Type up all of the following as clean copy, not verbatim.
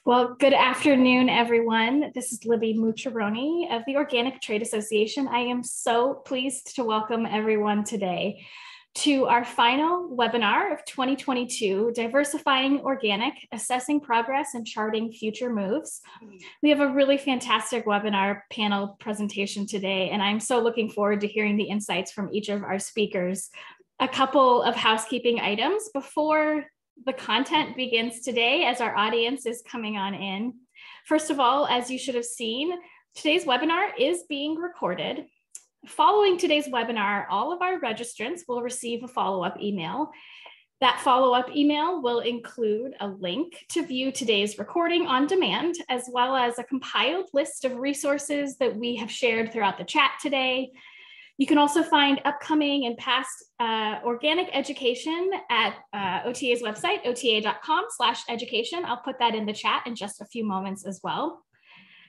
Well, good afternoon, everyone. This is Libby Mucciaroni of the Organic Trade Association. I am so pleased to welcome everyone today to our final webinar of 2022, Diversifying Organic, Assessing Progress and Charting Future Moves. We have a really fantastic webinar panel presentation today, and I'm so looking forward to hearing the insights from each of our speakers. A couple of housekeeping items before the content begins today as our audience is coming on in. First of all, as you should have seen, today's webinar is being recorded. Following today's webinar, all of our registrants will receive a follow-up email. That follow-up email will include a link to view today's recording on demand, as well as a compiled list of resources that we have shared throughout the chat today. You can also find upcoming and past organic education at OTA's website, ota.com/education. I'll put that in the chat in just a few moments as well.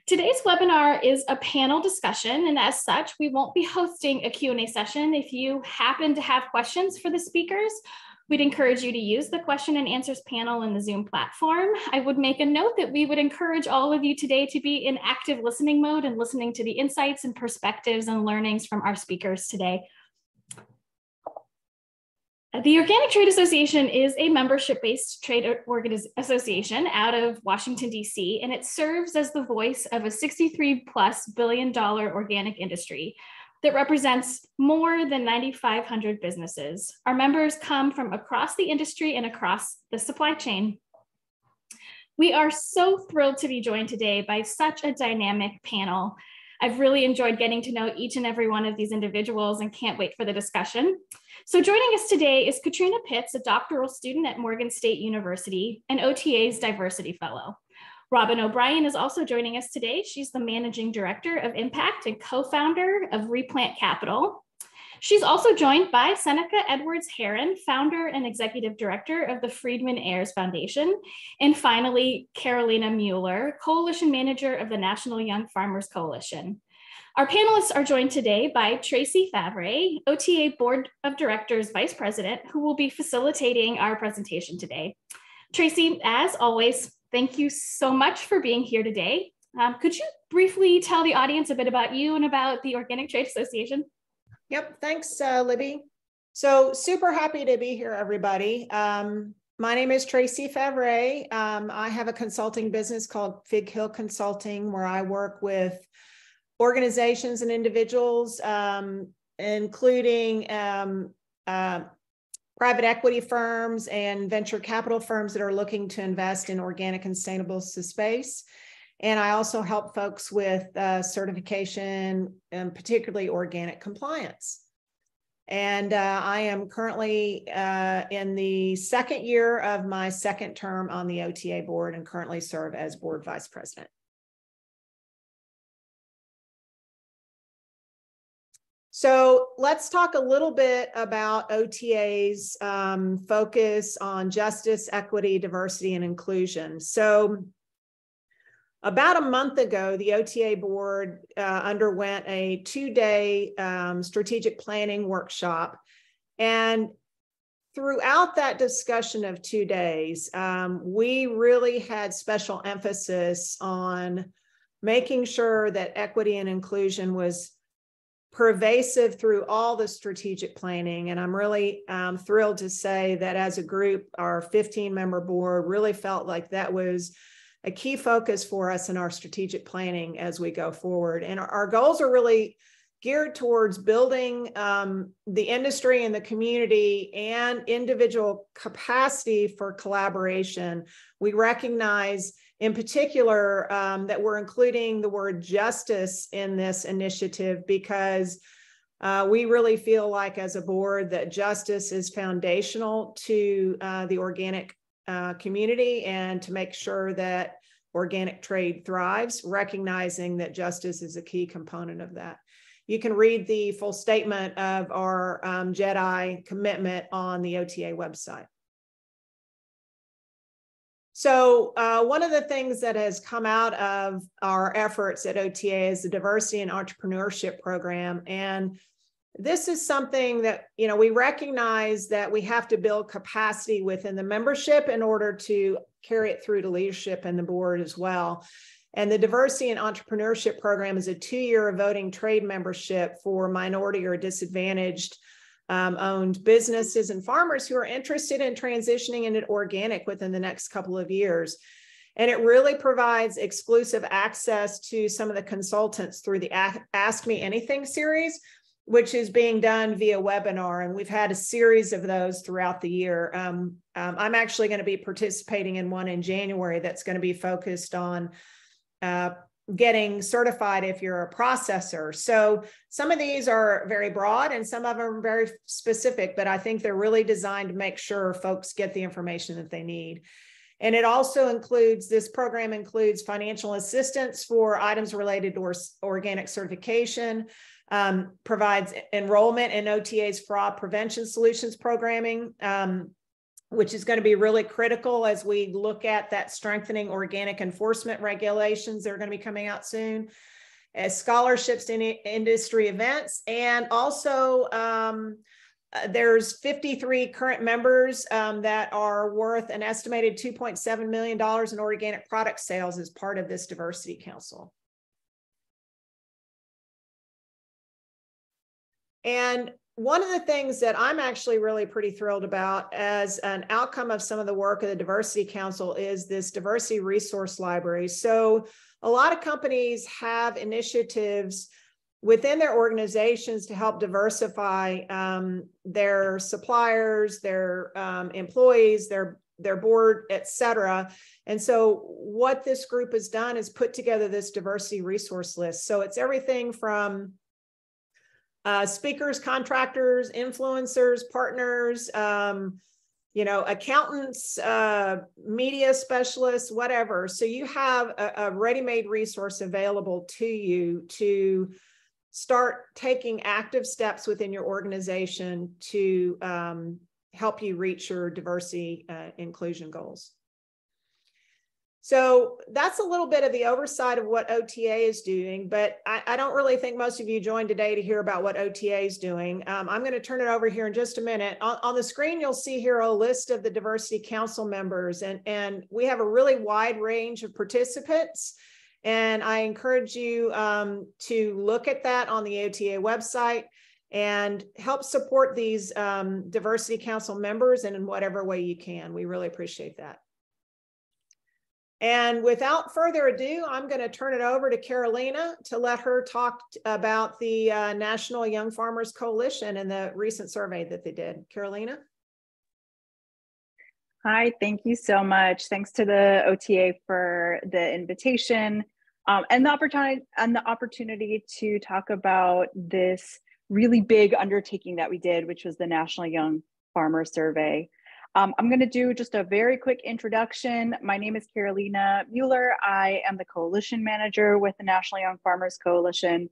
Today's webinar is a panel discussion, and as such, we won't be hosting a Q&A session. If you happen to have questions for the speakers, we'd encourage you to use the question and answers panel in the Zoom platform. I would make a note that we would encourage all of you today to be in active listening mode and listening to the insights and perspectives and learnings from our speakers today. The Organic Trade Association is a membership-based trade association out of Washington, D.C., and it serves as the voice of a $63+ billion organic industry that represents more than 9,500 businesses. Our members come from across the industry and across the supply chain. We are so thrilled to be joined today by such a dynamic panel. I've really enjoyed getting to know each and every one of these individuals and can't wait for the discussion. So joining us today is Katrina Pitts, a doctoral student at Morgan State University and OTA's Diversity Fellow. Robin O'Brien is also joining us today. She's the Managing Director of Impact and co-founder of Replant Capital. She's also joined by Seneca Edwards-Heron, founder and executive director of the Friedman Ayers Foundation. And finally, Carolina Mueller, coalition manager of the National Young Farmers Coalition. Our panelists are joined today by Tracy Favre, OTA Board of Directors Vice President, who will be facilitating our presentation today. Tracy, as always, thank you so much for being here today. Could you briefly tell the audience a bit about you and about the Organic Trade Association? Yep, thanks, Libby. So super happy to be here, everybody. My name is Tracy Favre. I have a consulting business called Fig Hill Consulting, where I work with organizations and individuals, including private equity firms and venture capital firms that are looking to invest in organic and sustainable space. And I also help folks with certification, and particularly organic compliance. And I am currently in the second year of my second term on the OTA board and currently serve as board vice president. So let's talk a little bit about OTA's focus on justice, equity, diversity, and inclusion. So about a month ago, the OTA board underwent a 2-day strategic planning workshop. And throughout that discussion of 2 days, we really had special emphasis on making sure that equity and inclusion was pervasive through all the strategic planning. And I'm really thrilled to say that as a group, our 15-member board really felt like that was a key focus for us in our strategic planning as we go forward. And our goals are really geared towards building the industry and the community and individual capacity for collaboration. We recognize in particular that we're including the word justice in this initiative because we really feel like as a board that justice is foundational to the organic community and to make sure that organic trade thrives, recognizing that justice is a key component of that. You can read the full statement of our JEDI commitment on the OTA website. So one of the things that has come out of our efforts at OTA is the Diversity and Entrepreneurship Program. And this is something that, we recognize that we have to build capacity within the membership in order to carry it through to leadership and the board as well. And the Diversity and Entrepreneurship Program is a 2-year voting trade membership for minority or disadvantaged owned businesses and farmers who are interested in transitioning into organic within the next couple of years. And it really provides exclusive access to some of the consultants through the Ask Me Anything series, which is being done via webinar. And we've had a series of those throughout the year. I'm actually going to be participating in one in January that's going to be focused on getting certified if you're a processor. So some of these are very broad and some of them are very specific, but I think they're really designed to make sure folks get the information that they need. And it also includes, this program includes financial assistance for items related to organic certification, provides enrollment in OTA's fraud prevention solutions programming, which is going to be really critical as we look at that strengthening organic enforcement regulations that are going to be coming out soon, as scholarships in industry events. And also there's 53 current members that are worth an estimated $2.7 million in organic product sales as part of this Diversity Council. And one of the things that I'm actually really pretty thrilled about as an outcome of some of the work of the Diversity Council is this diversity resource library. So a lot of companies have initiatives within their organizations to help diversify their suppliers, their employees, their board, et cetera. And so what this group has done is put together this diversity resource list. So it's everything from speakers, contractors, influencers, partners, accountants, media specialists, whatever. So you have a ready-made resource available to you to start taking active steps within your organization to help you reach your diversity inclusion goals. So that's a little bit of the oversight of what OTA is doing, but I don't really think most of you joined today to hear about what OTA is doing. I'm going to turn it over here in just a minute. On the screen, you'll see here a list of the Diversity Council members, and we have a really wide range of participants. And I encourage you to look at that on the OTA website and help support these Diversity Council members in whatever way you can. We really appreciate that. And without further ado, I'm going to turn it over to Carolina to let her talk about the National Young Farmers Coalition and the recent survey that they did. Carolina? Hi, thank you so much. Thanks to the OTA for the invitation and the opportunity to talk about this really big undertaking that we did, which was the National Young Farmer Survey. I'm going to do just a very quick introduction. My name is Carolina Mueller. I am the coalition manager with the National Young Farmers Coalition.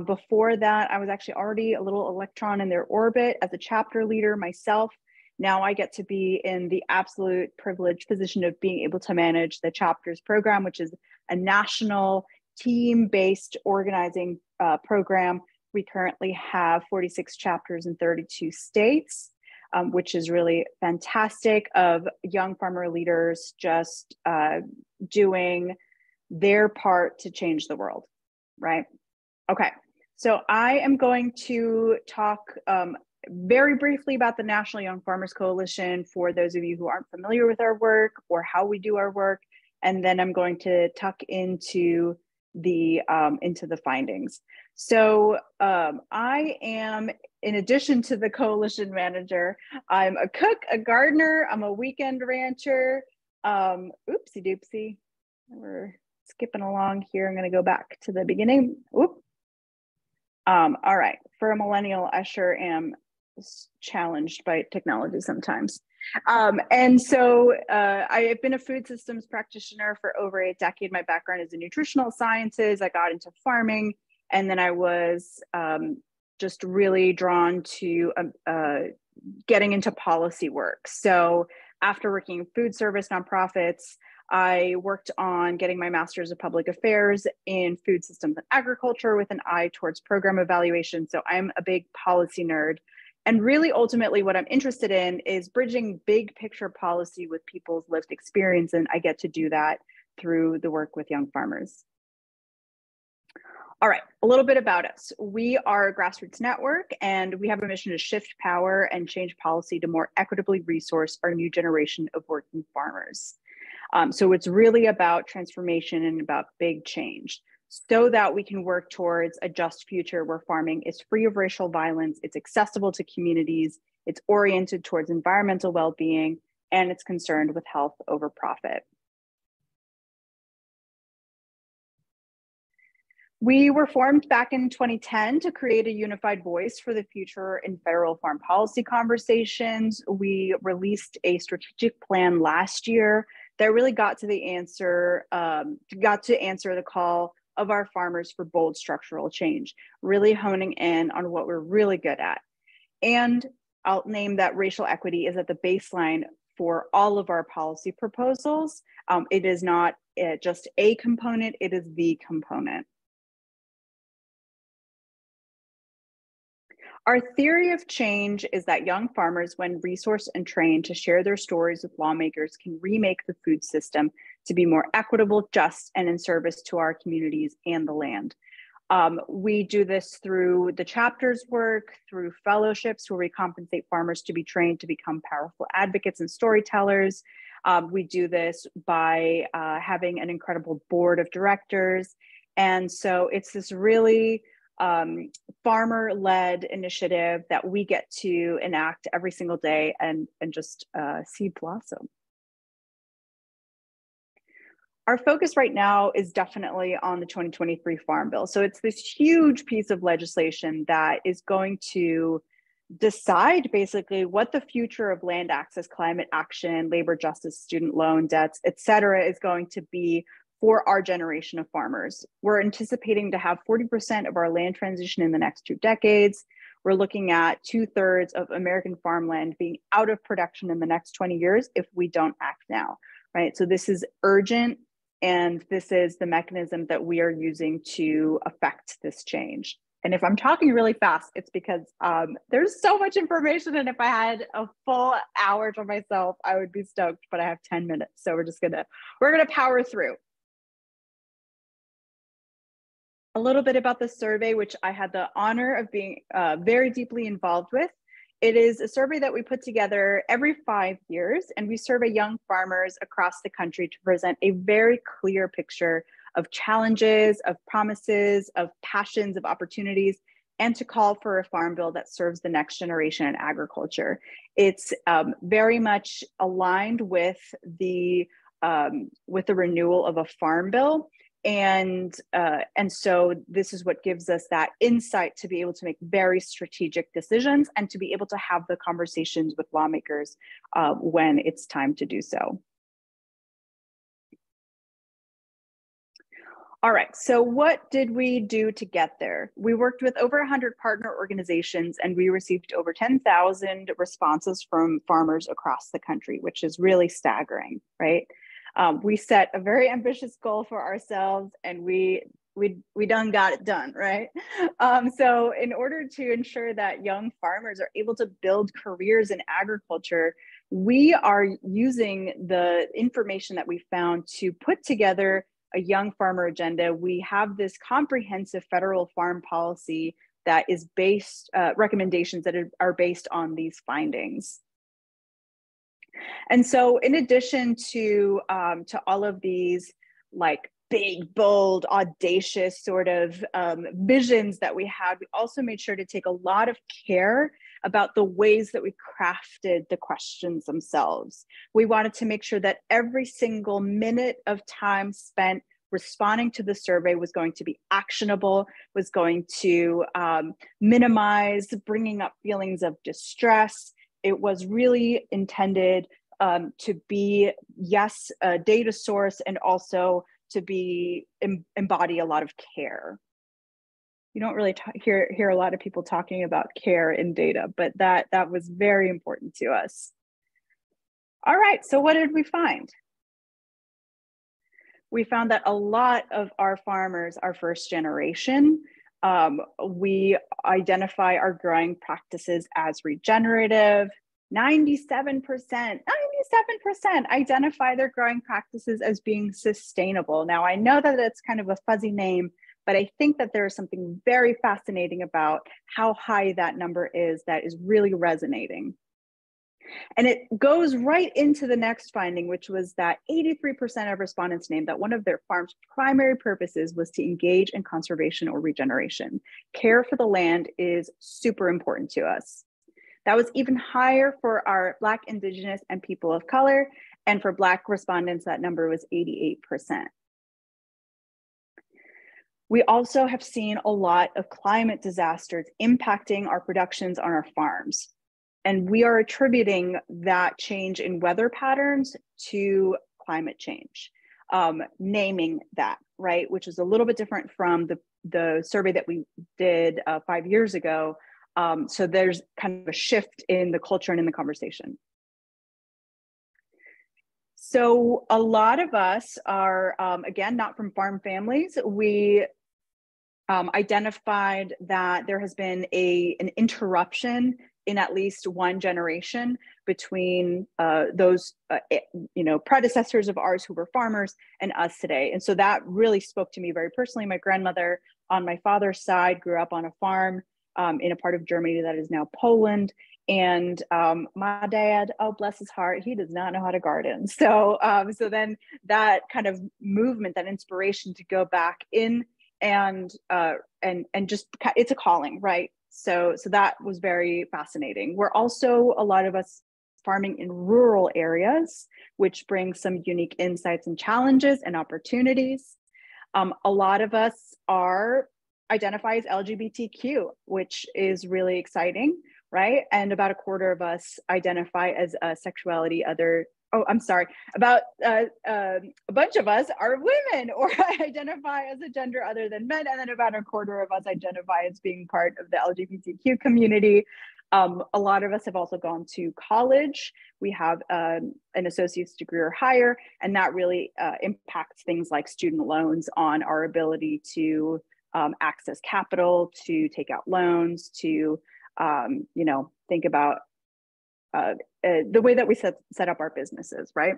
Before that, I was actually already a little electron in their orbit as a chapter leader myself. Now I get to be in the absolute privileged position of being able to manage the chapters program, which is a national team-based organizing program. We currently have 46 chapters in 32 states. Which is really fantastic, of young farmer leaders just doing their part to change the world, right? Okay, so I am going to talk very briefly about the National Young Farmers Coalition for those of you who aren't familiar with our work or how we do our work, and then I'm going to tuck into the findings. So I am, in addition to the coalition manager, I'm a cook, a gardener, I'm a weekend rancher. Oopsie doopsie, we're skipping along here. I'm going to go back to the beginning. Oop. All right, for a millennial, I sure am challenged by technology sometimes. And so I have been a food systems practitioner for over a decade. My background is in nutritional sciences. I got into farming, and then I was just really drawn to getting into policy work. So after working in food service nonprofits, I worked on getting my master's of public affairs in food systems and agriculture with an eye towards program evaluation. So I'm a big policy nerd. And really, ultimately, what I'm interested in is bridging big picture policy with people's lived experience. And I get to do that through the work with young farmers. All right, a little bit about us. We are a grassroots network, and we have a mission to shift power and change policy to more equitably resource our new generation of working farmers. So it's really about transformation and about big change so that we can work towards a just future where farming is free of racial violence, it's accessible to communities, it's oriented towards environmental well-being, and it's concerned with health over profit. We were formed back in 2010 to create a unified voice for the future in federal farm policy conversations. We released a strategic plan last year that really got to answer the call of our farmers for bold structural change, really honing in on what we're really good at. And I'll name that racial equity is at the baseline for all of our policy proposals. It is not just a component, it is the component. Our theory of change is that young farmers, when resourced and trained to share their stories with lawmakers, can remake the food system to be more equitable, just, and in service to our communities and the land. We do this through the chapter's work, through fellowships where we compensate farmers to be trained to become powerful advocates and storytellers. We do this by having an incredible board of directors. And so it's this really farmer-led initiative that we get to enact every single day and just see blossom. Our focus right now is definitely on the 2023 Farm Bill. So it's this huge piece of legislation that is going to decide basically what the future of land access, climate action, labor justice, student loan debts, et cetera, is going to be for our generation of farmers. We're anticipating to have 40% of our land transition in the next 2 decades. We're looking at 2/3 of American farmland being out of production in the next 20 years if we don't act now, right? So this is urgent, and this is the mechanism that we are using to affect this change. And if I'm talking really fast, it's because there's so much information, and if I had a full hour to myself, I would be stoked, but I have 10 minutes. So we're gonna power through. A little bit about the survey, which I had the honor of being very deeply involved with. It is a survey that we put together every 5 years, and we survey young farmers across the country to present a very clear picture of challenges, of promises, of passions, of opportunities, and to call for a farm bill that serves the next generation in agriculture. It's very much aligned with the renewal of a farm bill. And so this is what gives us that insight to be able to make very strategic decisions and to be able to have the conversations with lawmakers when it's time to do so. All right, so what did we do to get there? We worked with over 100 partner organizations, and we received over 10,000 responses from farmers across the country, which is really staggering, right? We set a very ambitious goal for ourselves, and we done got it done, right? So in order to ensure that young farmers are able to build careers in agriculture, we are using the information that we found to put together a young farmer agenda. We have this comprehensive federal farm policy that is based, recommendations that are based on these findings. And so in addition to all of these like big, bold, audacious sort of visions that we had, we also made sure to take a lot of care about the ways that we crafted the questions themselves. We wanted to make sure that every single minute of time spent responding to the survey was going to be actionable, was going to minimize bringing up feelings of distress. It was really intended to be, yes, a data source, and also to be embody a lot of care. You don't really hear a lot of people talking about care in data, but that was very important to us. All right, so what did we find? we found that a lot of our farmers are first generation. We identify our growing practices as regenerative. 97% identify their growing practices as being sustainable. Now, I know that it's kind of a fuzzy name, but I think that there is something very fascinating about how high that number is that is really resonating. And it goes right into the next finding, which was that 83% of respondents named that one of their farm's primary purposes was to engage in conservation or regeneration. Care for the land is super important to us. That was even higher for our Black, Indigenous, and people of color. And for Black respondents, that number was 88%. We also have seen a lot of climate disasters impacting our productions on our farms. And we are attributing that change in weather patterns to climate change, naming that, right? Which is a little bit different from the survey that we did 5 years ago. So there's kind of a shift in the culture and in the conversation. So a lot of us are, again, not from farm families. We identified that there has been an interruption in at least one generation between those predecessors of ours who were farmers and us today. And so that really spoke to me very personally. My grandmother on my father's side grew up on a farm in a part of Germany that is now Poland. And my dad, oh, bless his heart, he does not know how to garden. So, so then that kind of movement, that inspiration to go back in and just, it's a calling, right? So that was very fascinating. We're also, a lot of us, farming in rural areas, which brings some unique insights and challenges and opportunities. A lot of us identify as LGBTQ, which is really exciting, right? And about a quarter of us identify as sexuality other. Oh, I'm sorry. About a bunch of us are women or identify as a gender other than men. And then about a quarter of us identify as being part of the LGBTQ community. A lot of us have also gone to college. We have an associate's degree or higher, and that really impacts things like student loans on our ability to access capital, to take out loans, to think about the way that we set up our businesses, right?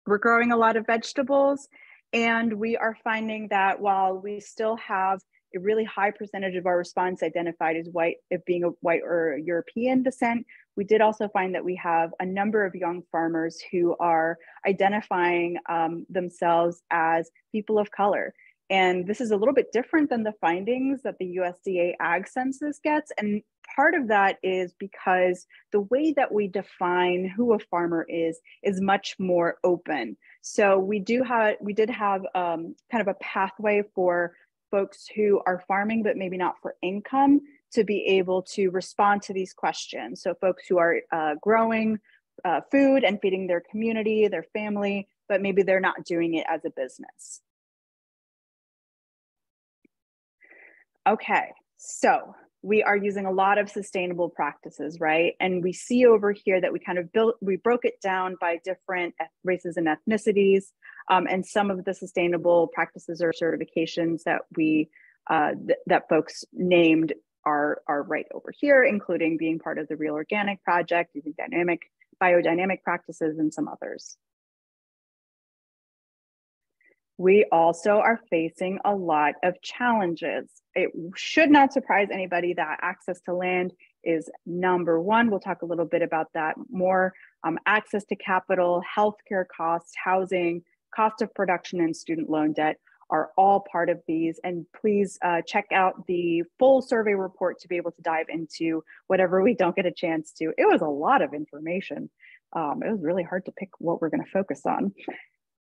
We're growing a lot of vegetables, and we are finding that while we still have a really high percentage of our respondents identified as white, if being a white or European descent, we did also find that we have a number of young farmers who are identifying themselves as people of color. And this is a little bit different than the findings that the USDA Ag Census gets. And part of that is because the way that we define who a farmer is much more open. So we did have kind of a pathway for folks who are farming, but maybe not for income, to be able to respond to these questions. So folks who are growing food and feeding their community, their family, but maybe they're not doing it as a business. Okay, so we are using a lot of sustainable practices, right? And we see over here that we broke it down by different races and ethnicities. And some of the sustainable practices or certifications that that folks named are right over here, including being part of the Real Organic Project, using biodynamic practices, and some others. We also are facing a lot of challenges. It should not surprise anybody that access to land is number one. We'll talk a little bit about that more. Access to capital, healthcare costs, housing, cost of production, and student loan debt are all part of these. And please check out the full survey report to be able to dive into whatever we don't get a chance to. It was a lot of information. It was really hard to pick what we're going to focus on.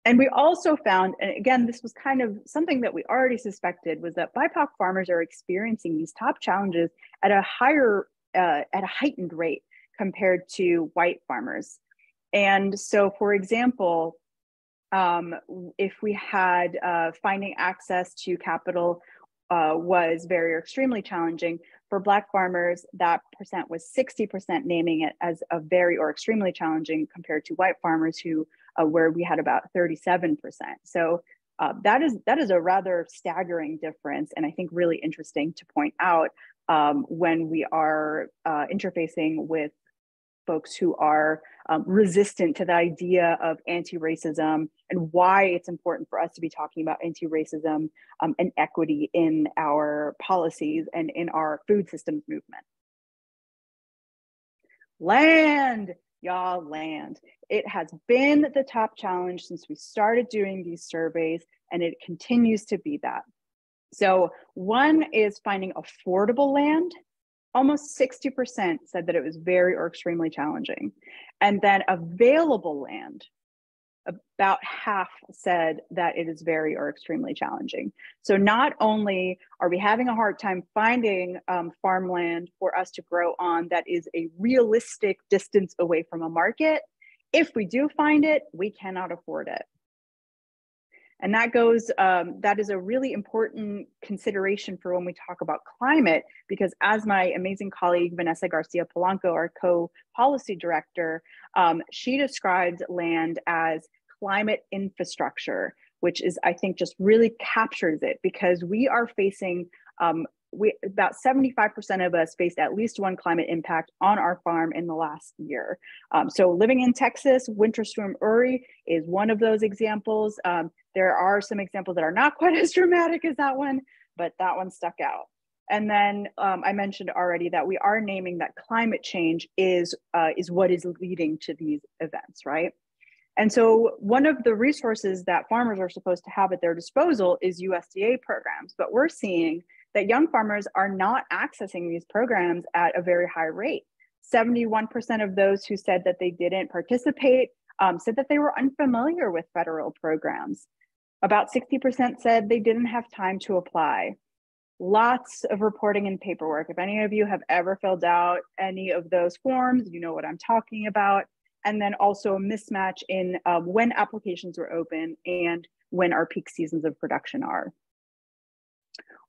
And we also found, and again, this was kind of something that we already suspected, was that BIPOC farmers are experiencing these top challenges at a heightened rate compared to white farmers. And so, for example, if we had finding access to capital was very or extremely challenging, for Black farmers, that percent was 60%, naming it as a very or extremely challenging, compared to white farmers who where we had about 37%. So That is a rather staggering difference, and I think really interesting to point out when we are interfacing with folks who are resistant to the idea of anti-racism and why it's important for us to be talking about anti-racism and equity in our policies and in our food systems movement. Land, y'all, land. It has been the top challenge since we started doing these surveys, and it continues to be that. So one is finding affordable land. Almost 60% said that it was very or extremely challenging. And then available land, about half said that it is very or extremely challenging. So not only are we having a hard time finding farmland for us to grow on that is a realistic distance away from a market, if we do find it, we cannot afford it. And that goes, that is a really important consideration for when we talk about climate, because as my amazing colleague, Vanessa Garcia Polanco, our co-policy director, she describes land as climate infrastructure, which is, I think, just really captures it, because we are facing, about 75% of us faced at least one climate impact on our farm in the last year. So living in Texas, Winter Storm Uri is one of those examples. There are some examples that are not quite as dramatic as that one, but that one stuck out. And then I mentioned already that we are naming that climate change is what is leading to these events, right? And so one of the resources that farmers are supposed to have at their disposal is USDA programs, but we're seeing that young farmers are not accessing these programs at a very high rate. 71% of those who said that they didn't participate said that they were unfamiliar with federal programs. About 60% said they didn't have time to apply. Lots of reporting and paperwork. If any of you have ever filled out any of those forms, you know what I'm talking about. And then also a mismatch in when applications were open and when our peak seasons of production are.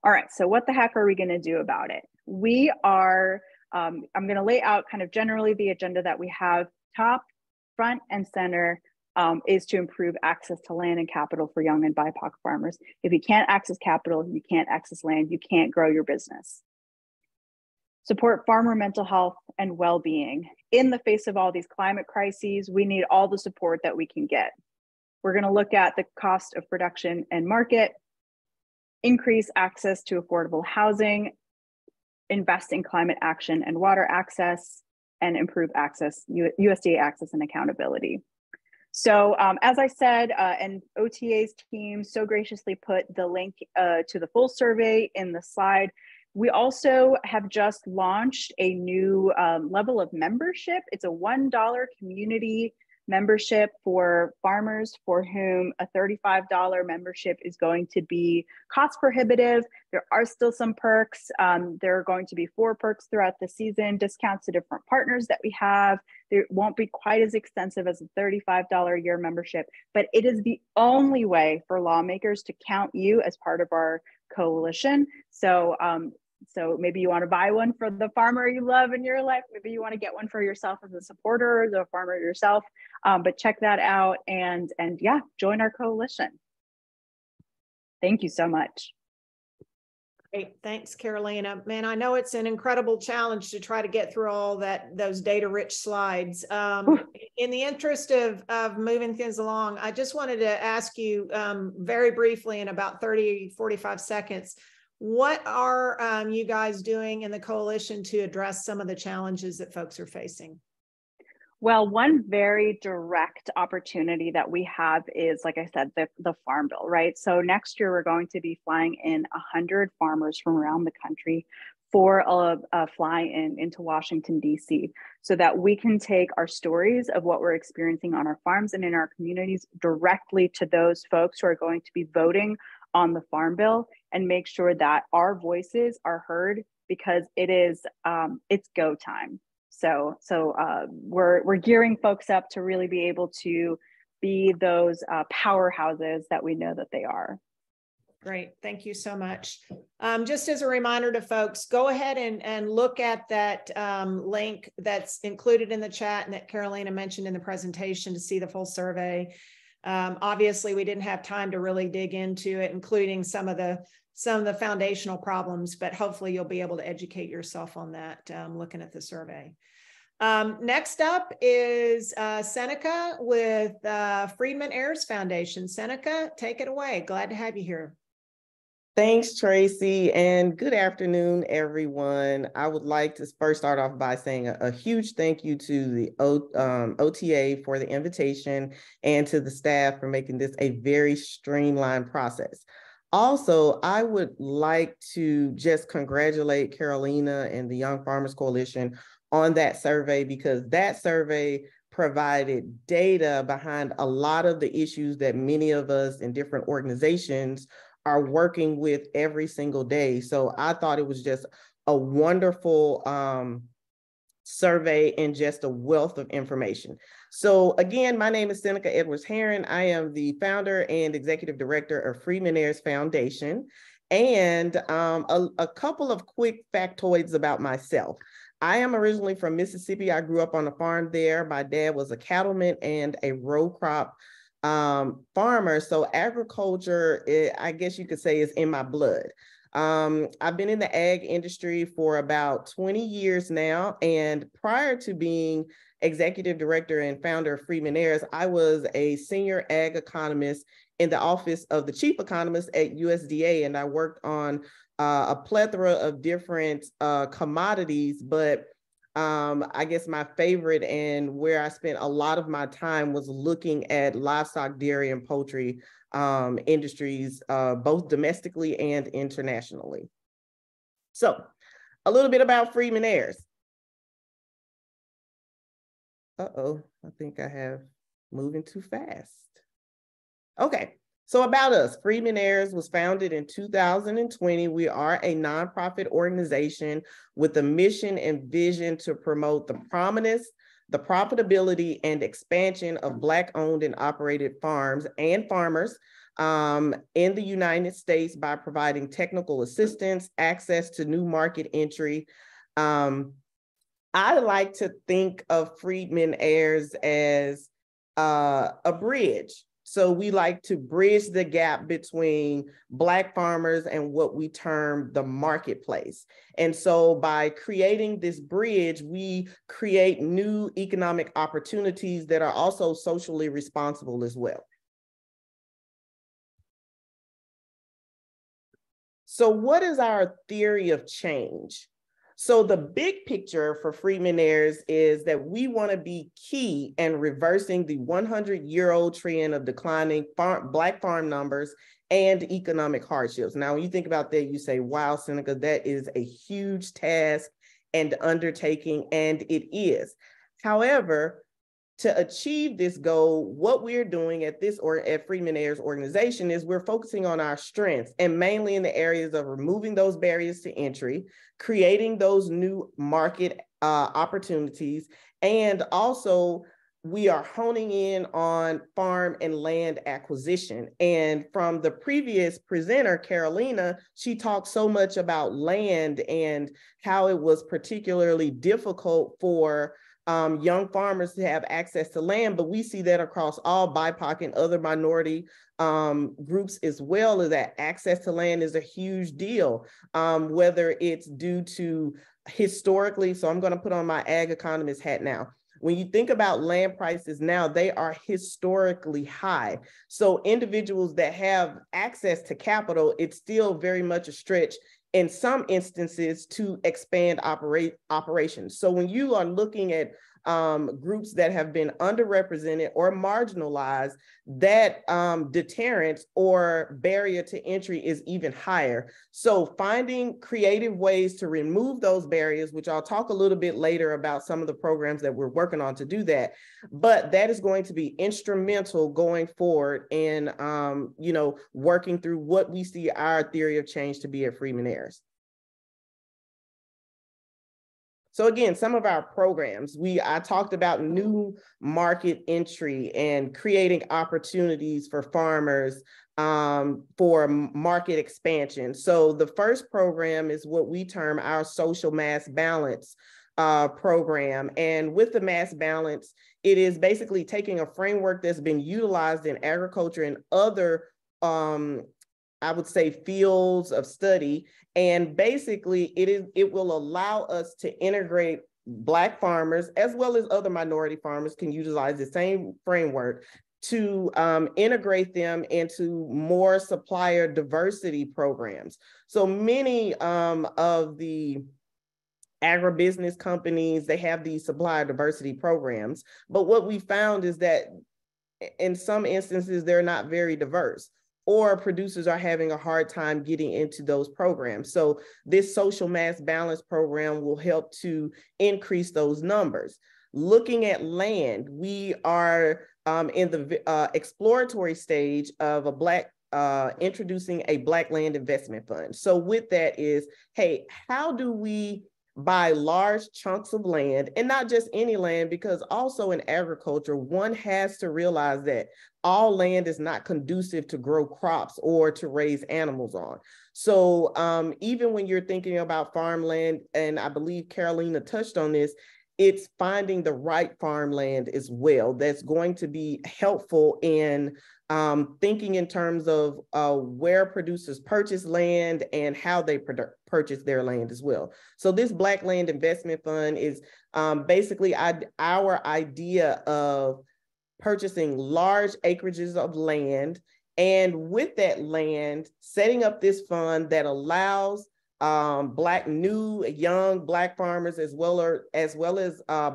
All right, so what the heck are we gonna do about it? We are, I'm gonna lay out kind of generally the agenda that we have. Top, front, and center is to improve access to land and capital for young and BIPOC farmers. If you can't access capital, you can't access land, you can't grow your business. Support farmer mental health and well-being. In the face of all these climate crises, we need all the support that we can get. We're gonna look at the cost of production and market, increase access to affordable housing, invest in climate action and water access, and improve access, USDA access and accountability. So as I said, and OTA's team so graciously put the link to the full survey in the slide. We also have just launched a new level of membership. It's a $1 community membership for farmers for whom a $35 membership is going to be cost prohibitive. There are still some perks. There are going to be 4 perks throughout the season, discounts to different partners that we have. There won't be quite as extensive as a $35 a year membership, but it is the only way for lawmakers to count you as part of our coalition. So so maybe you want to buy one for the farmer you love in your life. Maybe you want to get one for yourself as a supporter, as a farmer yourself. But check that out and yeah, join our coalition. Thank you so much. Great, thanks, Carolina. Man, I know it's an incredible challenge to try to get through all those data-rich slides. In the interest of moving things along, I just wanted to ask you very briefly in about 30, 45 seconds, what are you guys doing in the coalition to address some of the challenges that folks are facing? Well, one very direct opportunity that we have is, like I said, the Farm Bill, right? So next year, we're going to be flying in 100 farmers from around the country for a fly-in into Washington, D.C., so that we can take our stories of what we're experiencing on our farms and in our communities directly to those folks who are going to be voting on the Farm Bill and make sure that our voices are heard, because it is it's go time. So we're gearing folks up to really be able to be those powerhouses that we know that they are. Great, thank you so much. Just as a reminder to folks, go ahead and look at that link that's included in the chat and that Carolina mentioned in the presentation to see the full survey. Obviously, we didn't have time to really dig into it, including some of the foundational problems, but hopefully you'll be able to educate yourself on that looking at the survey. Next up is Seneca with Friedman Ayers Foundation. Seneca, take it away. Glad to have you here. Thanks, Tracy, and good afternoon, everyone. I would like to first start off by saying a huge thank you to the OTA for the invitation and to the staff for making this a very streamlined process. Also, I would like to just congratulate Carolina and the Young Farmers Coalition on that survey, because that survey provided data behind a lot of the issues that many of us in different organizations are working with every single day. So I thought it was just a wonderful survey and just a wealth of information. So again, my name is Seneca Edwards-Heron. I am the founder and executive director of Friedman Ayers Foundation. And a couple of quick factoids about myself. I am originally from Mississippi. I grew up on a farm there. My dad was a cattleman and a row crop farmer. So agriculture, I guess you could say, is in my blood. I've been in the ag industry for about 20 years now. And prior to being executive director and founder of Friedman Ayers, I was a senior ag economist in the office of the chief economist at USDA. And I worked on a plethora of different commodities, but I guess my favorite and where I spent a lot of my time was looking at livestock, dairy, and poultry industries, both domestically and internationally. So a little bit about Friedman Ayers. Uh-oh, I think I have moving too fast. Okay. So about us, Friedman Ayers was founded in 2020. We are a nonprofit organization with a mission and vision to promote the prominence, the profitability, and expansion of Black-owned and operated farms and farmers in the United States by providing technical assistance, access to new market entry. I like to think of Friedman Ayers as a bridge. So we like to bridge the gap between Black farmers and what we term the marketplace. And so by creating this bridge, we create new economic opportunities that are also socially responsible as well. So what is our theory of change? So the big picture for Friedman Ayers is that we want to be key in reversing the 100-year-old trend of declining Black farm numbers and economic hardships. Now, when you think about that, you say, wow, Seneca, that is a huge task and undertaking, and it is. However, to achieve this goal, what we're doing at Friedman Ayers organization is we're focusing on our strengths, and mainly in the areas of removing those barriers to entry, creating those new market opportunities, and also we are honing in on farm and land acquisition. And from the previous presenter, Carolina, she talked so much about land and how it was particularly difficult for young farmers to have access to land, but we see that across all BIPOC and other minority groups as well, as that access to land is a huge deal, whether it's due to historically, so I'm going to put on my ag economist hat now. When you think about land prices now, they are historically high. So individuals that have access to capital, it's still very much a stretch in some instances to expand operations. So when you are looking at groups that have been underrepresented or marginalized, that deterrence or barrier to entry is even higher. So finding creative ways to remove those barriers, which I'll talk a little bit later about some of the programs that we're working on to do that, but that is going to be instrumental going forward in working through what we see our theory of change to be at Friedman Ayers. So again, some of our programs, I talked about new market entry and creating opportunities for farmers for market expansion. So the first program is what we term our social mass balance program. And with the mass balance, it is basically taking a framework that's been utilized in agriculture and other, I would say, fields of study. And basically it will allow us to integrate Black farmers as well as other minority farmers can utilize the same framework to integrate them into more supplier diversity programs. So many of the agribusiness companies, they have these supplier diversity programs, but what we found is that in some instances, they're not very diverse, or producers are having a hard time getting into those programs. So this social mass balance program will help to increase those numbers. Looking at land, we are in the exploratory stage of introducing a Black land investment fund. So with that is, hey, how do we buy large chunks of land, and not just any land, because also in agriculture, one has to realize that all land is not conducive to grow crops or to raise animals on. So even when you're thinking about farmland, and I believe Carolina touched on this, it's finding the right farmland as well that's going to be helpful in thinking in terms of where producers purchase land and how they purchase their land as well. So this Black Land Investment Fund is basically our idea of purchasing large acreages of land, and with that land, setting up this fund that allows young Black farmers as well as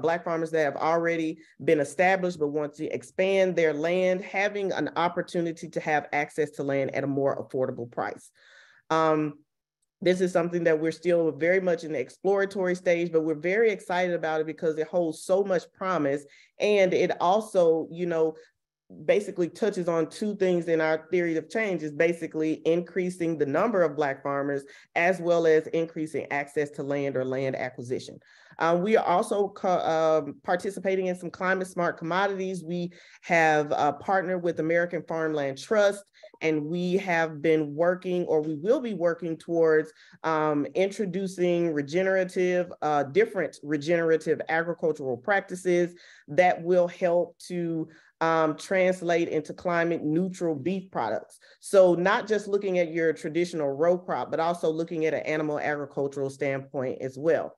Black farmers that have already been established but want to expand their land, having an opportunity to have access to land at a more affordable price. This is something that we're still very much in the exploratory stage, but we're very excited about it because it holds so much promise. And it also, basically touches on two things in our theory of change, is basically increasing the number of Black farmers as well as increasing access to land or land acquisition. We are also participating in some climate smart commodities. We have partnered with American Farmland Trust, and we have been working, or we will be working towards introducing different regenerative agricultural practices that will help to translate into climate neutral beef products. So not just looking at your traditional row crop, but also looking at an animal agricultural standpoint as well.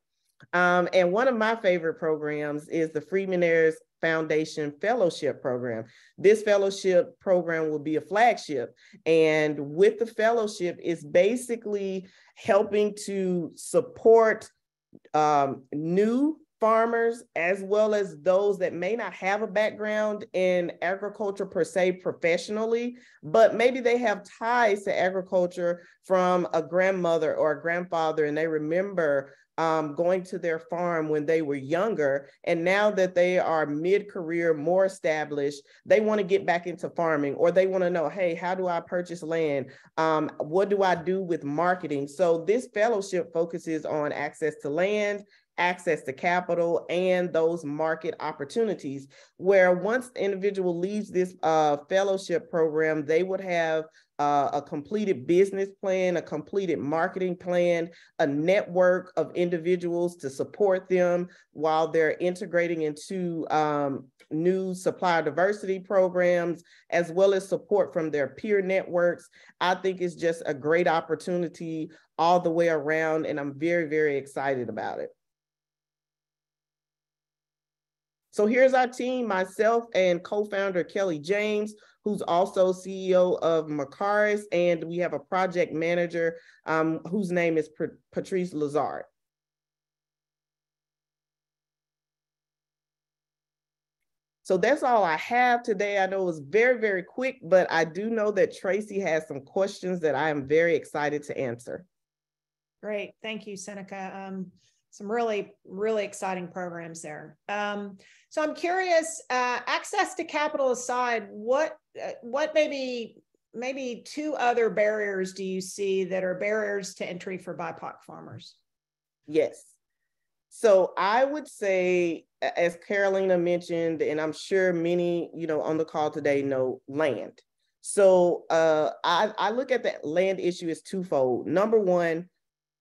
And one of my favorite programs is the Freedmen Heirs Foundation Fellowship Program. This fellowship program will be a flagship. And with the fellowship, it's basically helping to support new farmers, as well as those that may not have a background in agriculture per se professionally, but maybe they have ties to agriculture from a grandmother or a grandfather, and they remember going to their farm when they were younger. And now that they are mid-career, more established, they want to get back into farming, or they want to know, hey, how do I purchase land? What do I do with marketing? So this fellowship focuses on access to land, access to capital, and those market opportunities, where once the individual leaves this fellowship program, they would have a completed business plan, a completed marketing plan, a network of individuals to support them while they're integrating into new supplier diversity programs, as well as support from their peer networks. I think it's just a great opportunity all the way around, and I'm very, very excited about it. So here's our team, myself and co-founder Kelly James, who's also CEO of Macaris, and we have a project manager whose name is Patrice Lazard. So that's all I have today. I know it was very, very quick, but I do know that Tracy has some questions that I am very excited to answer. Great, thank you, Seneca. Some really, really exciting programs there. So I'm curious, access to capital aside, what maybe two other barriers do you see that are barriers to entry for BIPOC farmers? Yes. So I would say, as Carolina mentioned, and I'm sure many, on the call today know, land. So I look at the land issue as twofold. Number one,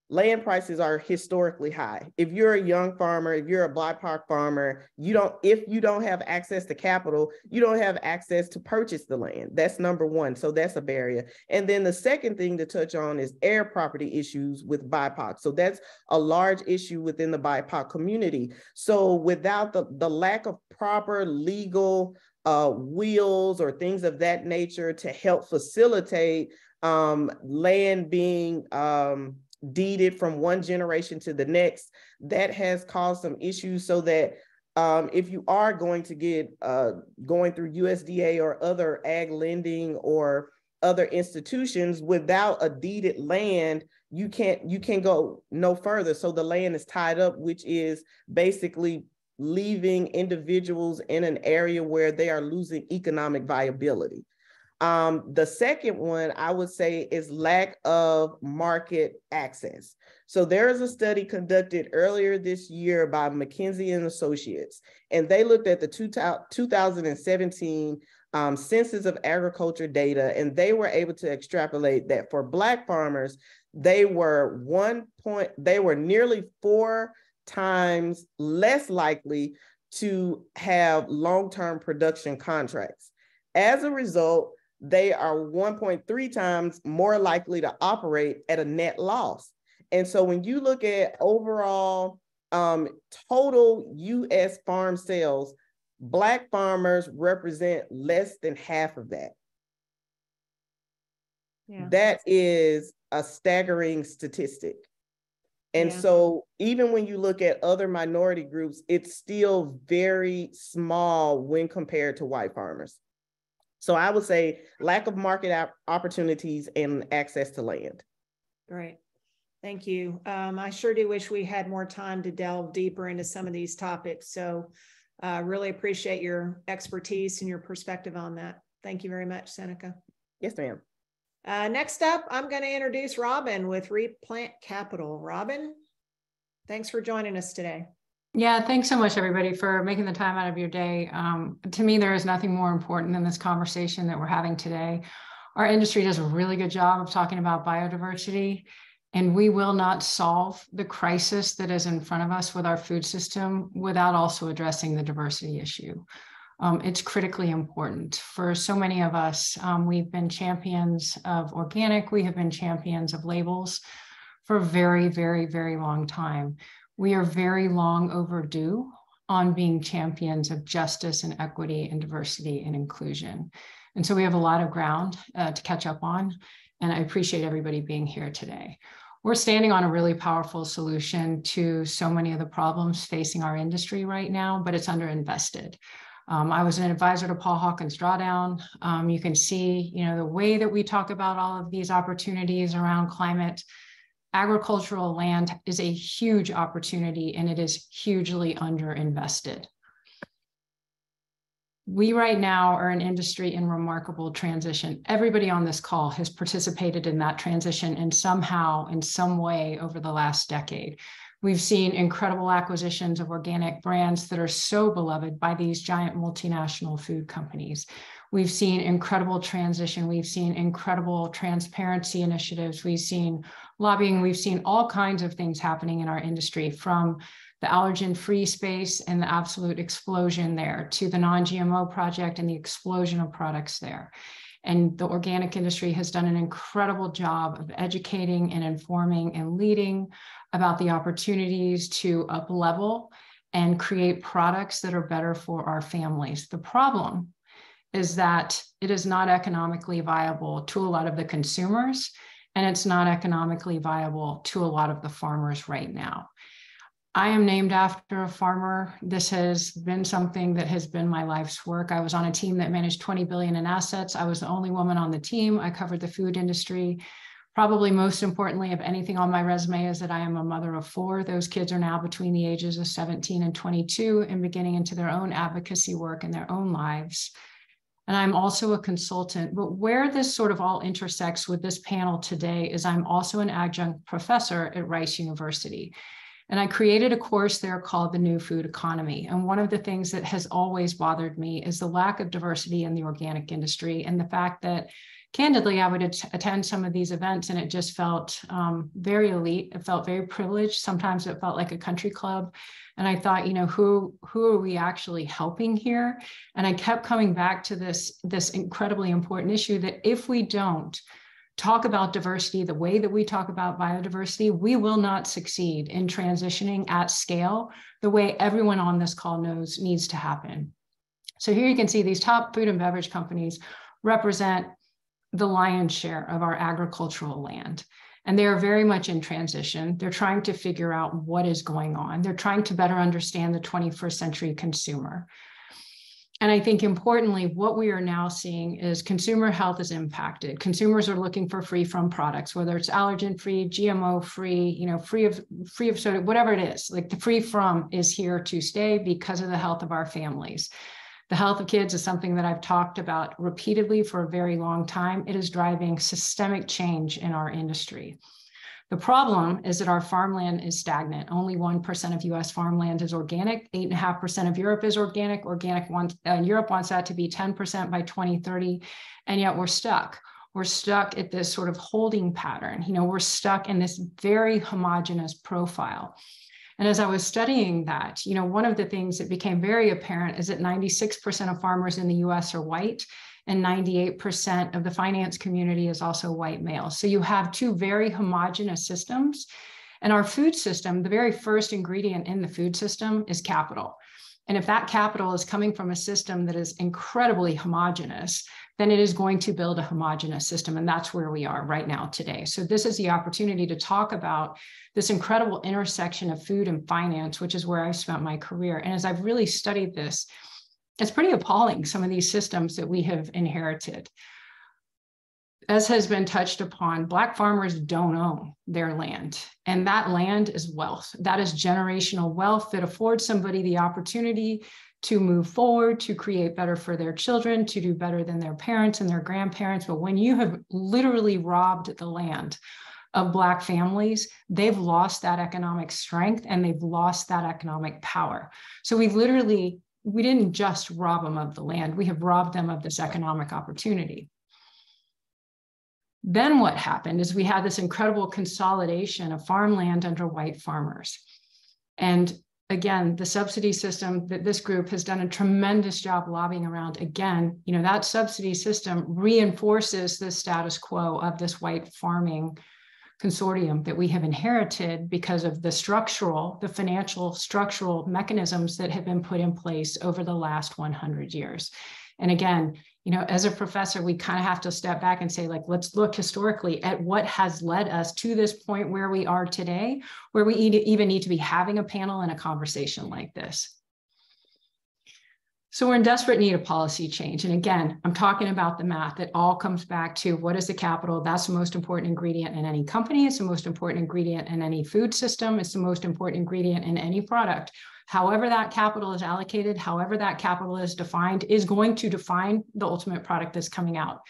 land prices are historically high. If you're a young farmer, if you're a BIPOC farmer, if you don't have access to capital, you don't have access to purchase the land. That's number one. So that's a barrier. And then the second thing to touch on is air property issues with BIPOC. So that's a large issue within the BIPOC community. So without the lack of proper legal wheels or things of that nature to help facilitate land being deeded from one generation to the next, that has caused some issues. So that if you are going to get going through USDA or other ag lending or other institutions without a deeded land, you can't go no further. So the land is tied up, which is basically leaving individuals in an area where they are losing economic viability. The second one I would say is lack of market access. So there is a study conducted earlier this year by McKinsey and Associates, and they looked at the 2017 Census of Agriculture data, and they were able to extrapolate that for Black farmers, they were nearly 4 times less likely to have long-term production contracts. As a result, they are 1.3 times more likely to operate at a net loss. And so when you look at overall total US farm sales, Black farmers represent less than half of that. Yeah. That is a staggering statistic. And so even when you look at other minority groups, it's still very small when compared to white farmers. So I would say lack of market opportunities and access to land. Great. Thank you. I sure do wish we had more time to delve deeper into some of these topics. So really appreciate your expertise and your perspective on that. Thank you very much, Seneca. Yes, ma'am. Next up, I'm going to introduce Robin with Replant Capital. Robin, thanks for joining us today. Yeah, thanks so much, everybody, for making the time out of your day. To me, there is nothing more important than this conversation that we're having today. Our industry does a really good job of talking about biodiversity, and we will not solve the crisis that is in front of us with our food system without also addressing the diversity issue. It's critically important. For so many of us, we've been champions of organic, we have been champions of labels for a very, very, very long time. We are very long overdue on being champions of justice and equity and diversity and inclusion. And so we have a lot of ground to catch up on, and I appreciate everybody being here today. We're standing on a really powerful solution to so many of the problems facing our industry right now, but it's underinvested. I was an advisor to Paul Hawkins Drawdown. You can see, the way that we talk about all of these opportunities around climate. Agricultural land is a huge opportunity, and it is hugely underinvested. We right now are an industry in remarkable transition. Everybody on this call has participated in that transition in somehow, in some way over the last decade. We've seen incredible acquisitions of organic brands that are so beloved by these giant multinational food companies. We've seen incredible transition. We've seen incredible transparency initiatives. We've seen lobbying. We've seen all kinds of things happening in our industry, from the allergen-free space and the absolute explosion there to the non-GMO project and the explosion of products there. And the organic industry has done an incredible job of educating and informing and leading about the opportunities to up-level and create products that are better for our families. The problem is that it is not economically viable to a lot of the consumers, and it's not economically viable to a lot of the farmers right now. I am named after a farmer. This has been something that has been my life's work. I was on a team that managed 20 billion in assets. I was the only woman on the team. I covered the food industry. Probably most importantly of anything on my resume is that I am a mother of 4. Those kids are now between the ages of 17 and 22 and beginning into their own advocacy work in their own lives. And I'm also a consultant, but where this sort of all intersects with this panel today is I'm also an adjunct professor at Rice University. And I created a course there called The New Food Economy. And one of the things that has always bothered me is the lack of diversity in the organic industry and the fact that candidly, I would attend some of these events and it just felt very elite. It felt very privileged. Sometimes it felt like a country club. And I thought, you know, who are we actually helping here? And I kept coming back to this incredibly important issue that if we don't talk about diversity the way that we talk about biodiversity, we will not succeed in transitioning at scale the way everyone on this call knows needs to happen. So here you can see these top food and beverage companies represent the lion's share of our agricultural land. And they are very much in transition. They're trying to figure out what is going on. They're trying to better understand the 21st century consumer. And I think importantly, what we are now seeing is consumer health is impacted. Consumers are looking for free from products, whether it's allergen-free, GMO-free, you know, free of soda, whatever it is. Like the free from is here to stay because of the health of our families. The health of kids is something that I've talked about repeatedly for a very long time. It is driving systemic change in our industry. The problem is that our farmland is stagnant. Only 1% of US farmland is organic. 8.5% of Europe is organic. Europe wants that to be 10% by 2030. And yet we're stuck. We're stuck at this sort of holding pattern. You know, we're stuck in this very homogeneous profile. And as I was studying that, you know, one of the things that became very apparent is that 96% of farmers in the US are white and 98% of the finance community is also white male. So you have two very homogeneous systems. And our food system, the very first ingredient in the food system is capital. And if that capital is coming from a system that is incredibly homogeneous, then it is going to build a homogeneous system. And that's where we are right now today. So this is the opportunity to talk about this incredible intersection of food and finance, which is where I spent my career. And as I've really studied this, it's pretty appalling, some of these systems that we have inherited. As has been touched upon, Black farmers don't own their land. And that land is wealth. That is generational wealth that affords somebody the opportunity to move forward, to create better for their children, to do better than their parents and their grandparents. But when you have literally robbed the land of Black families, they've lost that economic strength and they've lost that economic power. So we didn't just rob them of the land, we have robbed them of this economic opportunity. Then what happened is we had this incredible consolidation of farmland under white farmers. And again, the subsidy system that this group has done a tremendous job lobbying around, again, you know, that subsidy system reinforces the status quo of this white farming consortium that we have inherited because of the financial structural mechanisms that have been put in place over the last 100 years. And again, you know, as a professor, we kind of have to step back and say, like, let's look historically at what has led us to this point where we are today, where we even need to be having a panel and a conversation like this. So we're in desperate need of policy change. And again, I'm talking about the math. It all comes back to what is the capital? That's the most important ingredient in any company. It's the most important ingredient in any food system. It's the most important ingredient in any product. However that capital is allocated, however that capital is defined, is going to define the ultimate product that's coming out.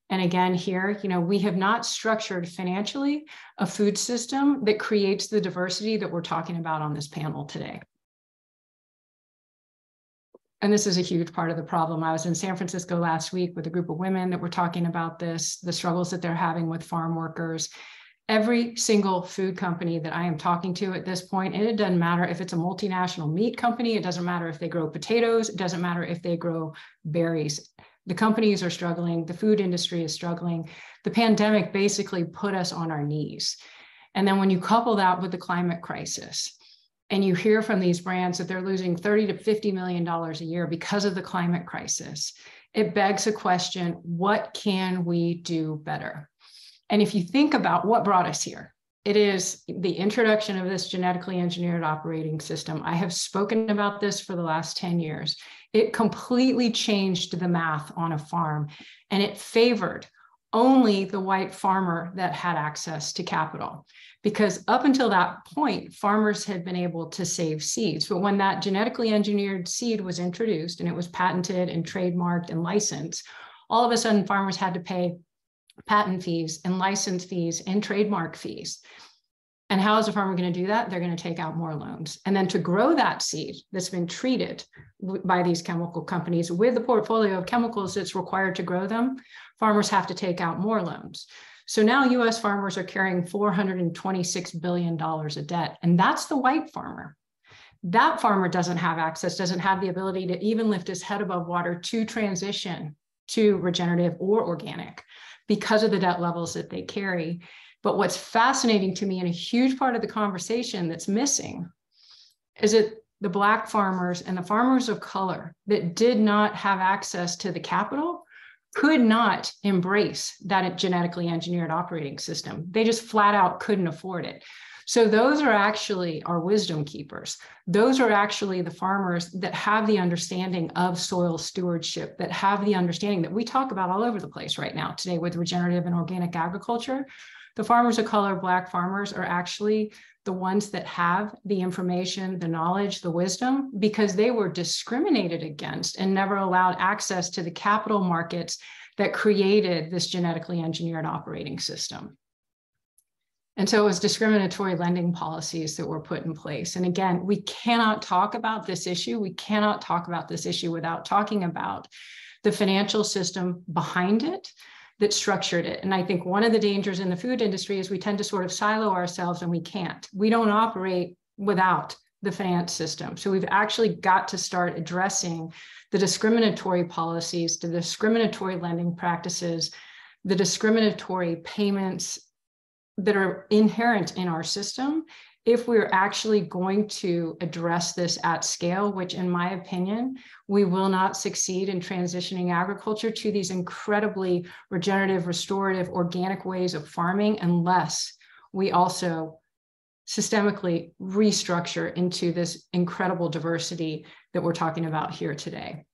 And again, here, you know, we have not structured financially a food system that creates the diversity that we're talking about on this panel today. And this is a huge part of the problem. I was in San Francisco last week with a group of women that were talking about this, the struggles that they're having with farm workers. Every single food company that I am talking to at this point, and it doesn't matter if it's a multinational meat company, it doesn't matter if they grow potatoes, it doesn't matter if they grow berries. The companies are struggling, the food industry is struggling. The pandemic basically put us on our knees. And then when you couple that with the climate crisis, and you hear from these brands that they're losing $30 to $50 million a year because of the climate crisis, it begs a question, what can we do better? And if you think about what brought us here, it is the introduction of this genetically engineered operating system. I have spoken about this for the last 10 years. It completely changed the math on a farm, and it favored only the white farmer that had access to capital. Because up until that point, farmers had been able to save seeds. But when that genetically engineered seed was introduced and it was patented and trademarked and licensed, all of a sudden farmers had to pay patent fees and license fees and trademark fees. And how is a farmer going to do that? They're going to take out more loans. And then to grow that seed that's been treated by these chemical companies with the portfolio of chemicals that's required to grow them, farmers have to take out more loans. So now US farmers are carrying $426 billion of debt. And that's the white farmer. That farmer doesn't have access, doesn't have the ability to even lift his head above water to transition to regenerative or organic because of the debt levels that they carry. But what's fascinating to me, and a huge part of the conversation that's missing, is that the Black farmers and the farmers of color that did not have access to the capital could not embrace that genetically engineered operating system. They just flat out couldn't afford it. So those are actually our wisdom keepers. Those are actually the farmers that have the understanding of soil stewardship, that have the understanding that we talk about all over the place right now today with regenerative and organic agriculture. The farmers of color, Black farmers, are actually the ones that have the information, the knowledge, the wisdom, because they were discriminated against and never allowed access to the capital markets that created this genetically engineered operating system. And so it was discriminatory lending policies that were put in place. And again, we cannot talk about this issue. We cannot talk about this issue without talking about the financial system behind it that structured it. And I think one of the dangers in the food industry is we tend to sort of silo ourselves, and we can't. We don't operate without the finance system. So we've actually got to start addressing the discriminatory policies, the discriminatory lending practices, the discriminatory payments that are inherent in our system if we're actually going to address this at scale, which in my opinion, we will not succeed in transitioning agriculture to these incredibly regenerative, restorative, organic ways of farming unless we also systemically restructure into this incredible diversity that we're talking about here today.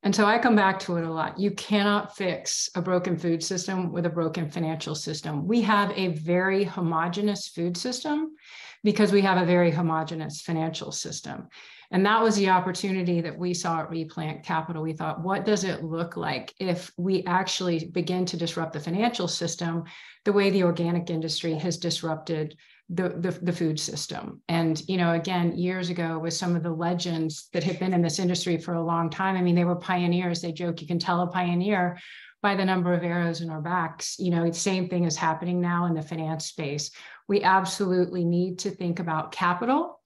And so I come back to it a lot. You cannot fix a broken food system with a broken financial system. We have a very homogeneous food system because we have a very homogeneous financial system. And that was the opportunity that we saw at Replant Capital. We thought, what does it look like if we actually begin to disrupt the financial system the way the organic industry has disrupted the food system? And, you know, again, years ago with some of the legends that have been in this industry for a long time, I mean, they were pioneers. They joke, you can tell a pioneer by the number of arrows in our backs. You know, the same thing is happening now in the finance space. We absolutely need to think about capital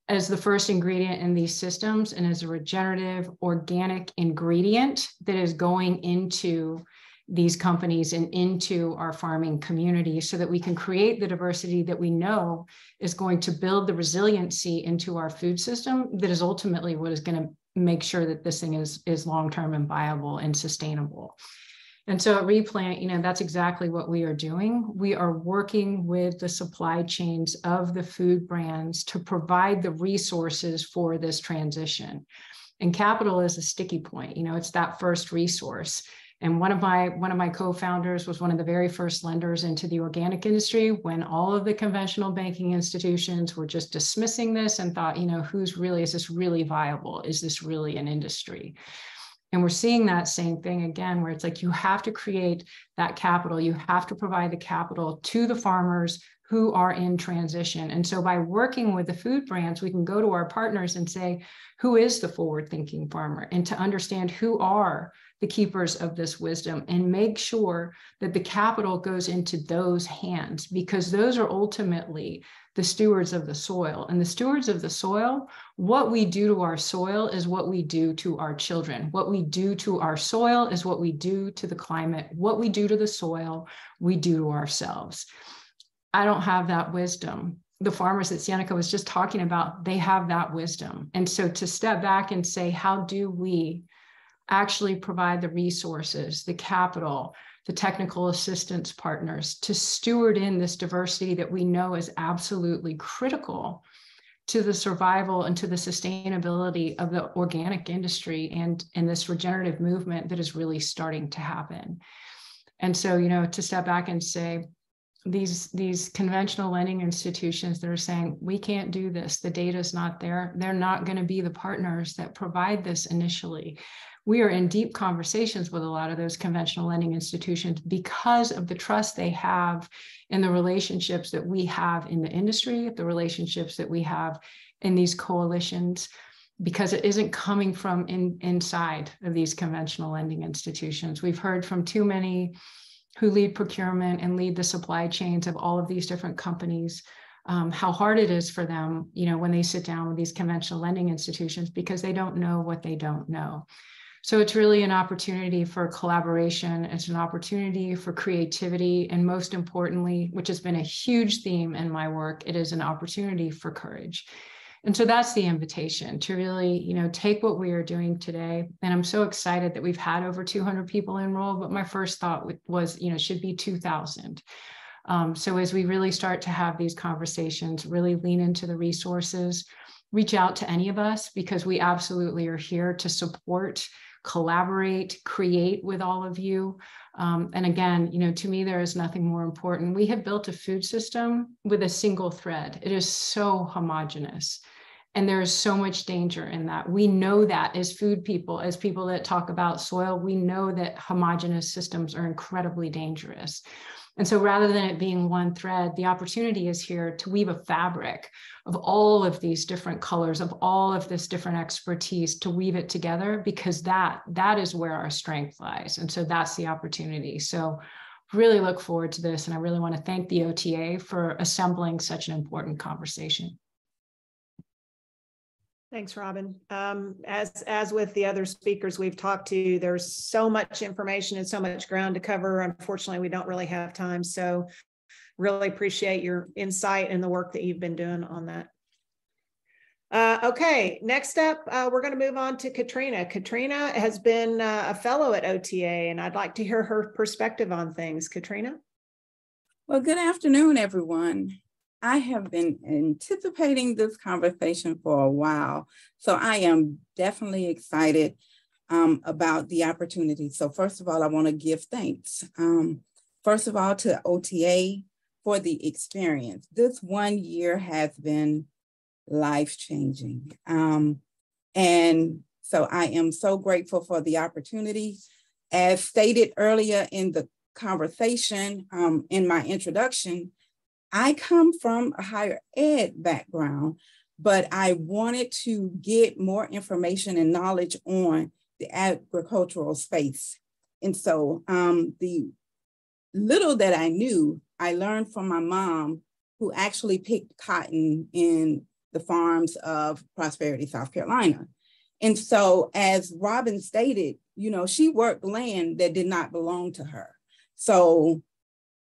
as the first ingredient in these systems and as a regenerative organic ingredient that is going into these companies and into our farming community so that we can create the diversity that we know is going to build the resiliency into our food system that is ultimately what is going to make sure that this thing is long-term and viable and sustainable. And so at Replant, you know, that's exactly what we are doing. We are working with the supply chains of the food brands to provide the resources for this transition. And capital is a sticky point, you know, it's that first resource. And one of my co-founders was one of the very first lenders into the organic industry when all of the conventional banking institutions were just dismissing this and thought, you know, is this really viable? Is this really an industry? And we're seeing that same thing again, where it's like you have to create that capital. You have to provide the capital to the farmers who are in transition. And so by working with the food brands, we can go to our partners and say, who is the forward-thinking farmer? And to understand who are the keepers of this wisdom and make sure that the capital goes into those hands, because those are ultimately the stewards of the soil. And the stewards of the soil, what we do to our soil is what we do to our children. What we do to our soil is what we do to the climate. What we do to the soil, we do to ourselves. I don't have that wisdom. The farmers that Sienna was just talking about, they have that wisdom. And so to step back and say, how do we actually provide the resources, the capital, the technical assistance partners to steward in this diversity that we know is absolutely critical to the survival and to the sustainability of the organic industry and this regenerative movement that is really starting to happen. And so, you know, to step back and say, these conventional lending institutions that are saying, we can't do this, the data is not there, they're not going to be the partners that provide this initially. we are in deep conversations with a lot of those conventional lending institutions because of the trust they have in the relationships that we have in the industry, the relationships that we have in these coalitions, because it isn't coming from inside of these conventional lending institutions. We've heard from too many who lead procurement and lead the supply chains of all of these different companies, how hard it is for them, when they sit down with these conventional lending institutions, because they don't know what they don't know. So it's really an opportunity for collaboration. It's an opportunity for creativity. And most importantly, which has been a huge theme in my work, it is an opportunity for courage. And so that's the invitation to really, take what we are doing today. And I'm so excited that we've had over 200 people enrolled, but my first thought was, should be 2,000. So as we really start to have these conversations, really lean into the resources, reach out to any of us, because we absolutely are here to support, collaborate, create with all of you. And again, to me, there is nothing more important. We have built a food system with a single thread. It is so homogenous. And there is so much danger in that. We know that as food people, as people that talk about soil, we know that homogenous systems are incredibly dangerous. And so rather than it being one thread, the opportunity is here to weave a fabric of all of these different colors, of all of this different expertise, to weave it together, because that is where our strength lies. And so that's the opportunity. So really look forward to this. And I really want to thank the OTA for assembling such an important conversation. Thanks, Robin. As with the other speakers we've talked to, there's so much information and so much ground to cover. Unfortunately, we don't really have time. So really appreciate your insight and the work that you've been doing on that. Okay, next up, we're going to move on to Katrina. Katrina has been a fellow at OTA, and I'd like to hear her perspective on things. Katrina? Well, good afternoon, everyone. I have been anticipating this conversation for a while, so I am definitely excited about the opportunity. So first of all, I want to give thanks. First of all, to OTA for the experience. This 1 year has been life-changing. And so I am so grateful for the opportunity. As stated earlier in the conversation, in my introduction, I come from a higher ed background, but I wanted to get more information and knowledge on the agricultural space. And so the little that I knew, I learned from my mom, who actually picked cotton in the farms of Prosperity, South Carolina. And so as Robin stated, she worked land that did not belong to her. So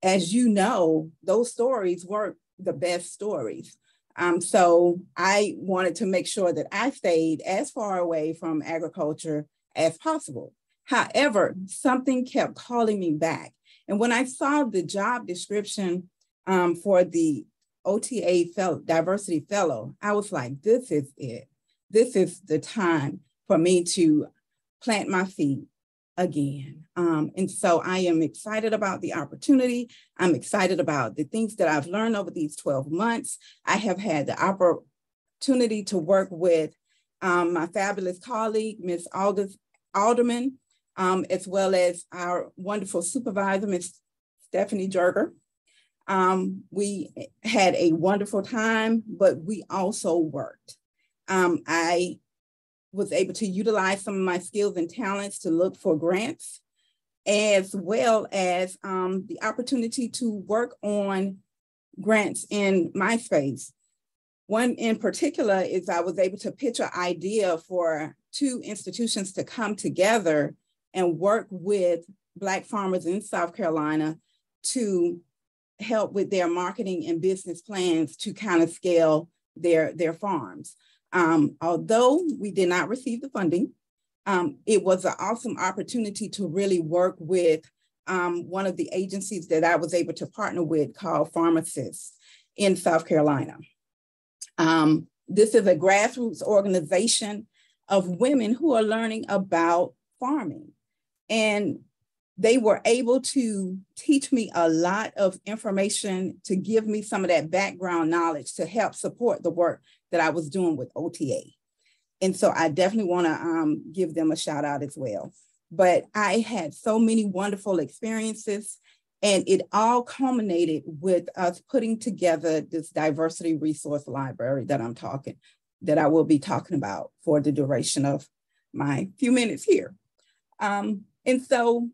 as you know, those stories weren't the best stories. So I wanted to make sure that I stayed as far away from agriculture as possible. However, something kept calling me back. And when I saw the job description for the OTA Diversity Fellow, I was like, this is it. This is the time for me to plant my feet again. And so I am excited about the opportunity. I'm excited about the things that I've learned over these 12 months. I have had the opportunity to work with my fabulous colleague, Ms. Alderman, as well as our wonderful supervisor, Ms. Stephanie Jerger. We had a wonderful time, but we also worked. I was able to utilize some of my skills and talents to look for grants, as well as the opportunity to work on grants in my space. One in particular is I was able to pitch an idea for 2 institutions to come together and work with Black farmers in South Carolina to help with their marketing and business plans to kind of scale their farms. Although we did not receive the funding, it was an awesome opportunity to really work with one of the agencies that I was able to partner with called Pharmacists in South Carolina. This is a grassroots organization of women who are learning about farming. And they were able to teach me a lot of information to give me some of that background knowledge to help support the work that I was doing with OTA. And so I definitely want to give them a shout out as well. But I had so many wonderful experiences, and it all culminated with us putting together this diversity resource library that I will be talking about for the duration of my few minutes here. And so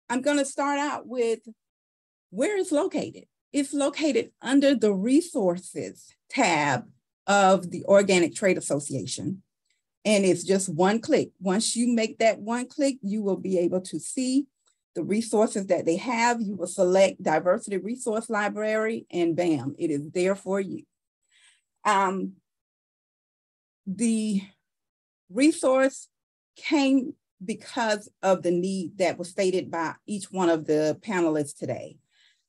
I'm going to start out with where it's located. It's located under the resources tab of the Organic Trade Association. And it's just one click. Once you make that one click, you will be able to see the resources that they have. You will select Diversity Resource Library, and bam, it is there for you. The resource came because of the need that was stated by each one of the panelists today.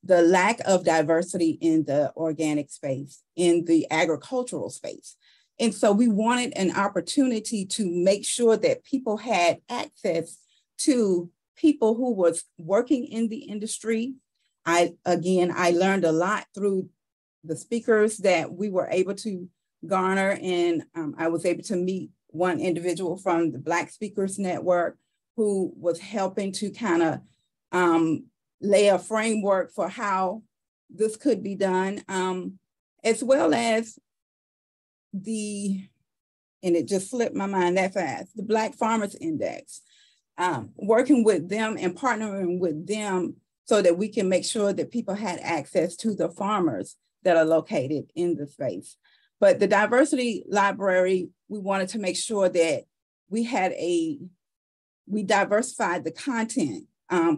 The lack of diversity in the organic space, in the agricultural space. And so we wanted an opportunity to make sure that people had access to people who was working in the industry. I learned a lot through the speakers that we were able to garner, and I was able to meet one individual from the Black Speakers Network who was helping to kind of lay a framework for how this could be done, as well as and it just slipped my mind that fast, the Black Farmers Index, working with them and partnering with them so that we can make sure that people had access to the farmers that are located in the space. But the diversity library, we wanted to make sure that we diversified the content,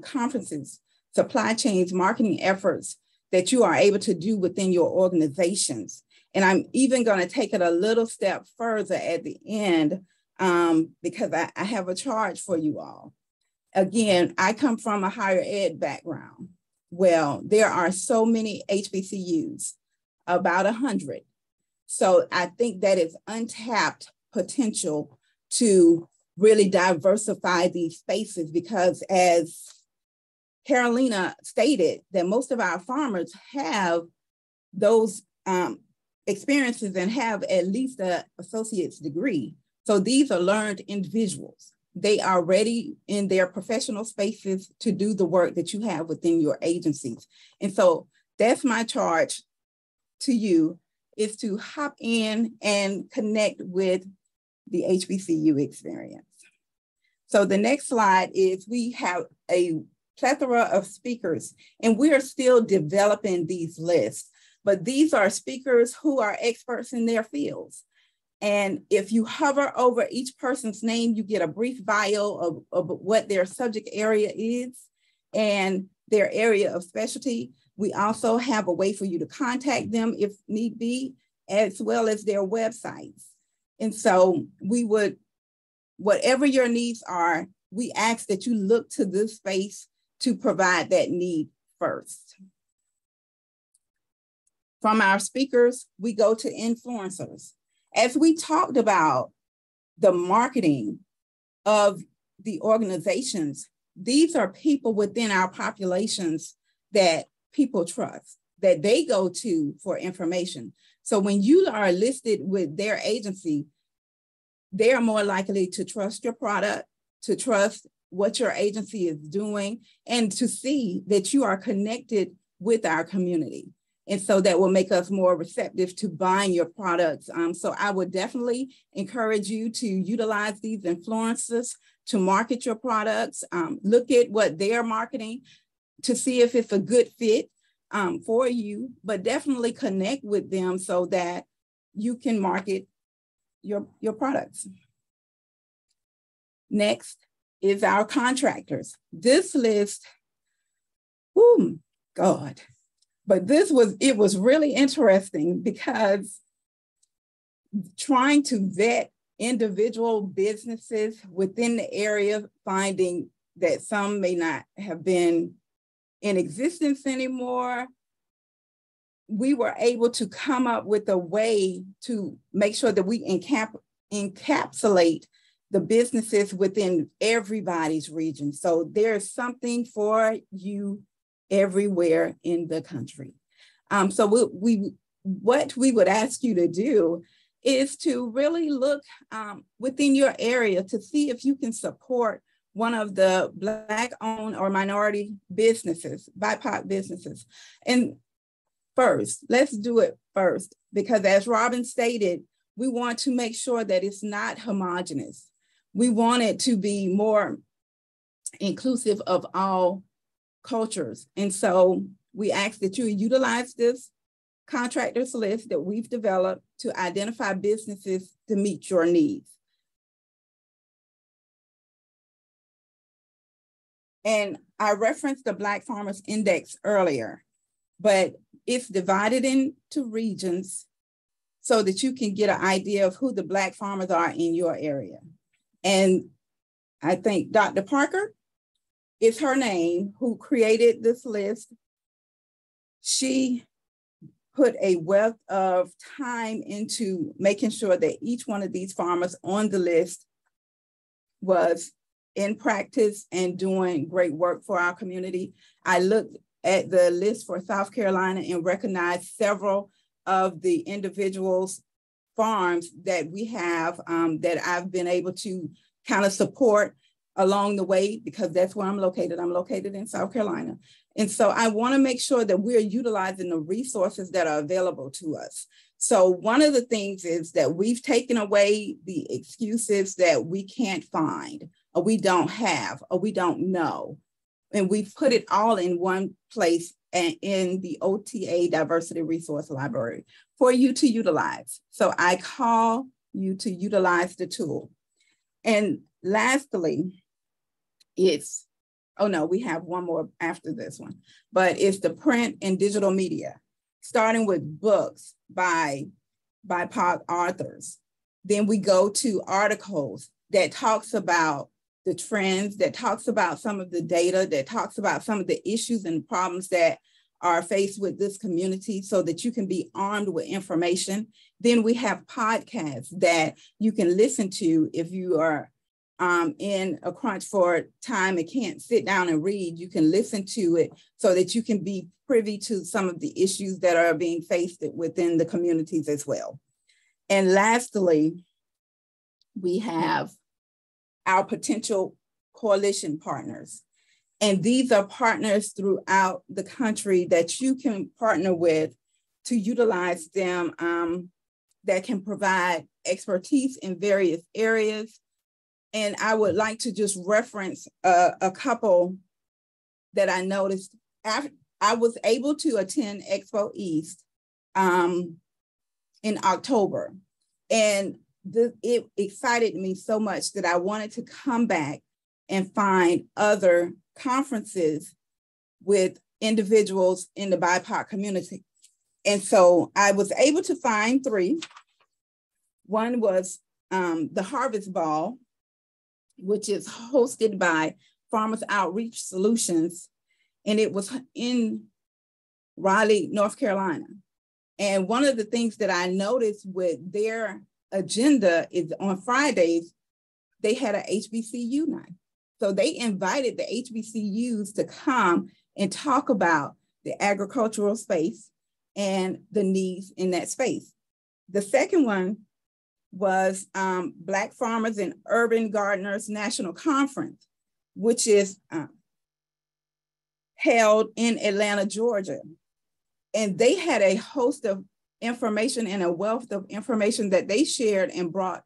conferences, supply chains, marketing efforts that you are able to do within your organizations. And I'm even going to take it a little step further at the end because I have a charge for you all. Again, I come from a higher ed background. Well, there are so many HBCUs, about 100. So I think that is untapped potential to really diversify these spaces, because as Carolina stated, that most of our farmers have those experiences and have at least an associate's degree. So these are learned individuals. They are ready in their professional spaces to do the work that you have within your agencies. And so that's my charge to you, is to hop in and connect with the HBCU experience. So the next slide is, we have a plethora of speakers, and we are still developing these lists, but these are speakers who are experts in their fields. And if you hover over each person's name, you get a brief bio of what their subject area is and their area of specialty. We also have a way for you to contact them if need be, as well as their websites. And so we would, whatever your needs are, we ask that you look to this space to provide that need first. From our speakers, we go to influencers. As we talked about the marketing of the organizations, these are people within our populations that people trust, that they go to for information. So when you are listed with their agency, they are more likely to trust your product, to trust what your agency is doing, and to see that you are connected with our community. And so that will make us more receptive to buying your products. So I would definitely encourage you to utilize these influencers to market your products. Look at what they're marketing to see if it's a good fit for you, but definitely connect with them so that you can market your products. Next is our contractors. This list, oh God. But it was really interesting, because trying to vet individual businesses within the area, finding that some may not have been in existence anymore, we were able to come up with a way to make sure that we encapsulate the businesses within everybody's region. So there's something for you everywhere in the country. So what we would ask you to do is to really look within your area to see if you can support one of the Black-owned or minority businesses, BIPOC businesses. And first, let's do it first, because as Robin stated, we want to make sure that it's not homogenous. We want it to be more inclusive of all cultures. And so we ask that you utilize this contractors list that we've developed to identify businesses to meet your needs. And I referenced the Black Farmers Index earlier, but it's divided into regions so that you can get an idea of who the Black farmers are in your area. And I think Dr. Parker is her name, who created this list. She put a wealth of time into making sure that each one of these farmers on the list was in practice and doing great work for our community. I looked at the list for South Carolina and recognized several of the individuals' farms that we have that I've been able to kind of support along the way, because that's where I'm located. I'm located in South Carolina. And so I want to make sure that we're utilizing the resources that are available to us. So one of the things is that we've taken away the excuses that we can't find, or we don't have, or we don't know. And we've put it all in one place and in the OTA Diversity Resource Library for you to utilize. So I call you to utilize the tool. And lastly, it's, oh no, we have one more after this one, but it's the print and digital media, starting with books by BIPOC authors. Then we go to articles that talks about the trends, that talks about some of the data, that talks about some of the issues and problems that are faced with this community so that you can be armed with information. Then we have podcasts that you can listen to if you are in a crunch for time and can't sit down and read. You can listen to it so that you can be privy to some of the issues that are being faced within the communities as well. And lastly, we have our potential coalition partners. And these are partners throughout the country that you can partner with to utilize them that can provide expertise in various areas. And I would like to just reference a couple that I noticed. After I was able to attend Expo East in October. And it excited me so much that I wanted to come back and find other conferences with individuals in the BIPOC community. And so I was able to find 3. One was the Harvest Ball, which is hosted by Farmers Outreach Solutions. And it was in Raleigh, North Carolina. And one of the things that I noticed with their agenda is on Fridays, they had an HBCU night. So they invited the HBCUs to come and talk about the agricultural space and the needs in that space. The second one was Black Farmers and Urban Gardeners National Conference, which is held in Atlanta, Georgia. And they had a host of information and a wealth of information that they shared and brought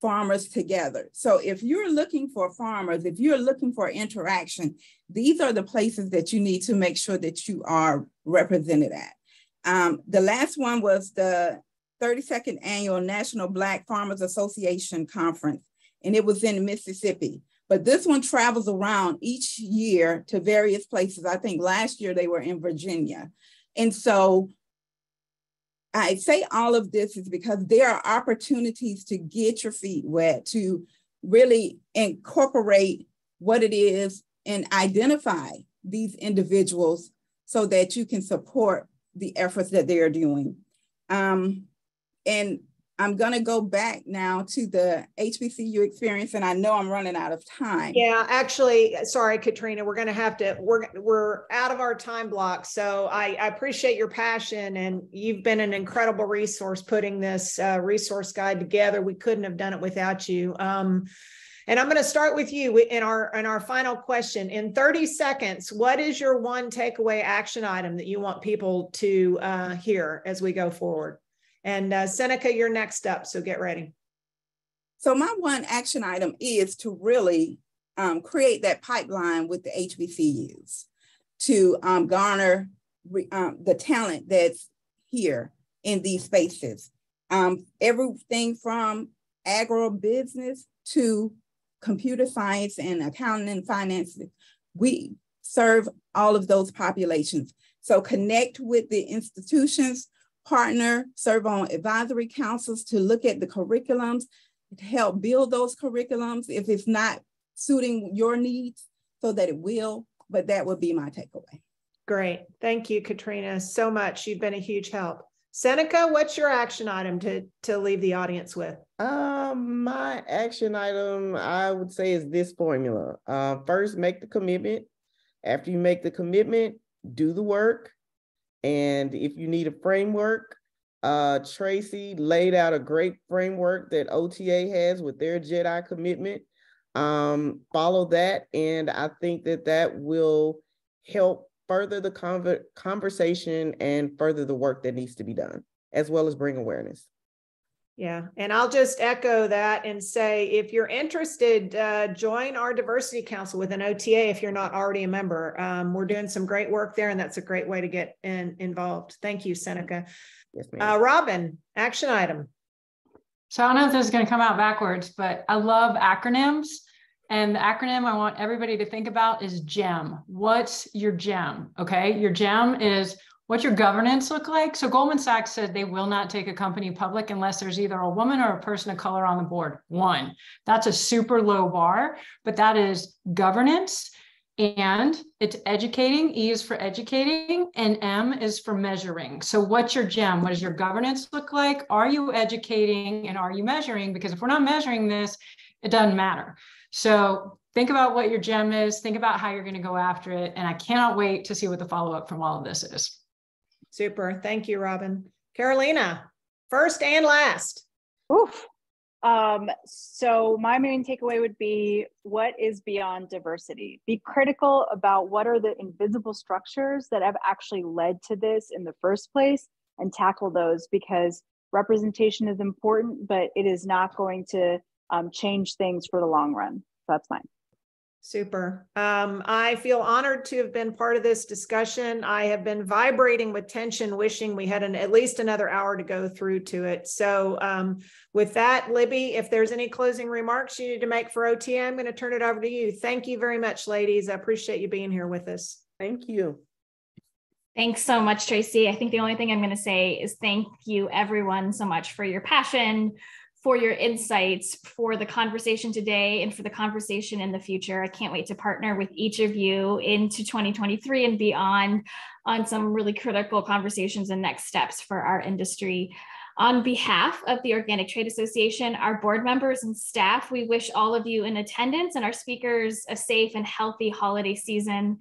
farmers together. So if you're looking for farmers, if you're looking for interaction, these are the places that you need to make sure that you are represented at. The last one was the 32nd Annual National Black Farmers Association Conference, and it was in Mississippi. But this one travels around each year to various places. I think last year they were in Virginia. And so I say all of this is because there are opportunities to get your feet wet, to really incorporate what it is and identify these individuals so that you can support the efforts that they are doing. And I'm going to go back now to the HBCU experience, and I know I'm running out of time. Yeah, actually, sorry, Katrina, we're going to have to, we're out of our time block. So I appreciate your passion, and you've been an incredible resource putting this resource guide together. We couldn't have done it without you. And I'm going to start with you in our final question. In 30 seconds, what is your one takeaway action item that you want people to hear as we go forward? And Seneca, you're next up, so get ready. So my one action item is to really create that pipeline with the HBCUs to garner the talent that's here in these spaces. Everything from agribusiness to computer science and accounting and finance, we serve all of those populations. So connect with the institutions, partner, serve on advisory councils to look at the curriculums, to help build those curriculums if it's not suiting your needs, so that it will, but that would be my takeaway. Great. Thank you, Katrina, so much. You've been a huge help. Seneca, what's your action item to leave the audience with? My action item, I would say, is this formula. First, make the commitment. After you make the commitment, do the work. And if you need a framework, Tracy laid out a great framework that OTA has with their JEDI commitment. Follow that, and I think that will help further the conversation and further the work that needs to be done, as well as bring awareness. Yeah, and I'll just echo that and say, if you're interested, join our diversity council with an OTA if you're not already a member. We're doing some great work there, and that's a great way to get involved. Thank you, Seneca. Yes, ma'am. Robin, action item. So I don't know if this is going to come out backwards, but I love acronyms. And the acronym I want everybody to think about is GEM. What's your GEM? Okay, your GEM is, what's your governance look like? So Goldman Sachs said they will not take a company public unless there's either a woman or a person of color on the board. One, that's a super low bar, but that is governance, and it's educating. E is for educating, and M is for measuring. So what's your GEM? What does your governance look like? Are you educating and are you measuring? Because if we're not measuring this, it doesn't matter. So think about what your GEM is, think about how you're going to go after it. And I cannot wait to see what the follow-up from all of this is. Super. Thank you, Robin. Carolina, first and last. Oof. So my main takeaway would be, what is beyond diversity? Be critical about what are the invisible structures that have actually led to this in the first place, and tackle those, because representation is important, but it is not going to change things for the long run. So that's mine. Super. I feel honored to have been part of this discussion. I have been vibrating with tension, wishing we had at least another hour to go through to it. So with that, Libby, if there's any closing remarks you need to make for OTA, I'm going to turn it over to you. Thank you very much, ladies. I appreciate you being here with us. Thank you. Thanks so much, Tracy. I think the only thing I'm going to say is thank you, everyone, so much for your passion, for your insights, for the conversation today, and for the conversation in the future. I can't wait to partner with each of you into 2023 and beyond on some really critical conversations and next steps for our industry. On behalf of the Organic Trade Association, our board members and staff, we wish all of you in attendance and our speakers a safe and healthy holiday season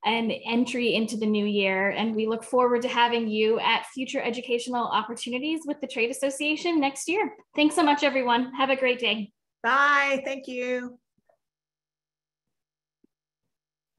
and entry into the new year. And we look forward to having you at future educational opportunities with the Trade Association next year. Thanks so much, everyone. Have a great day. Bye. Thank you.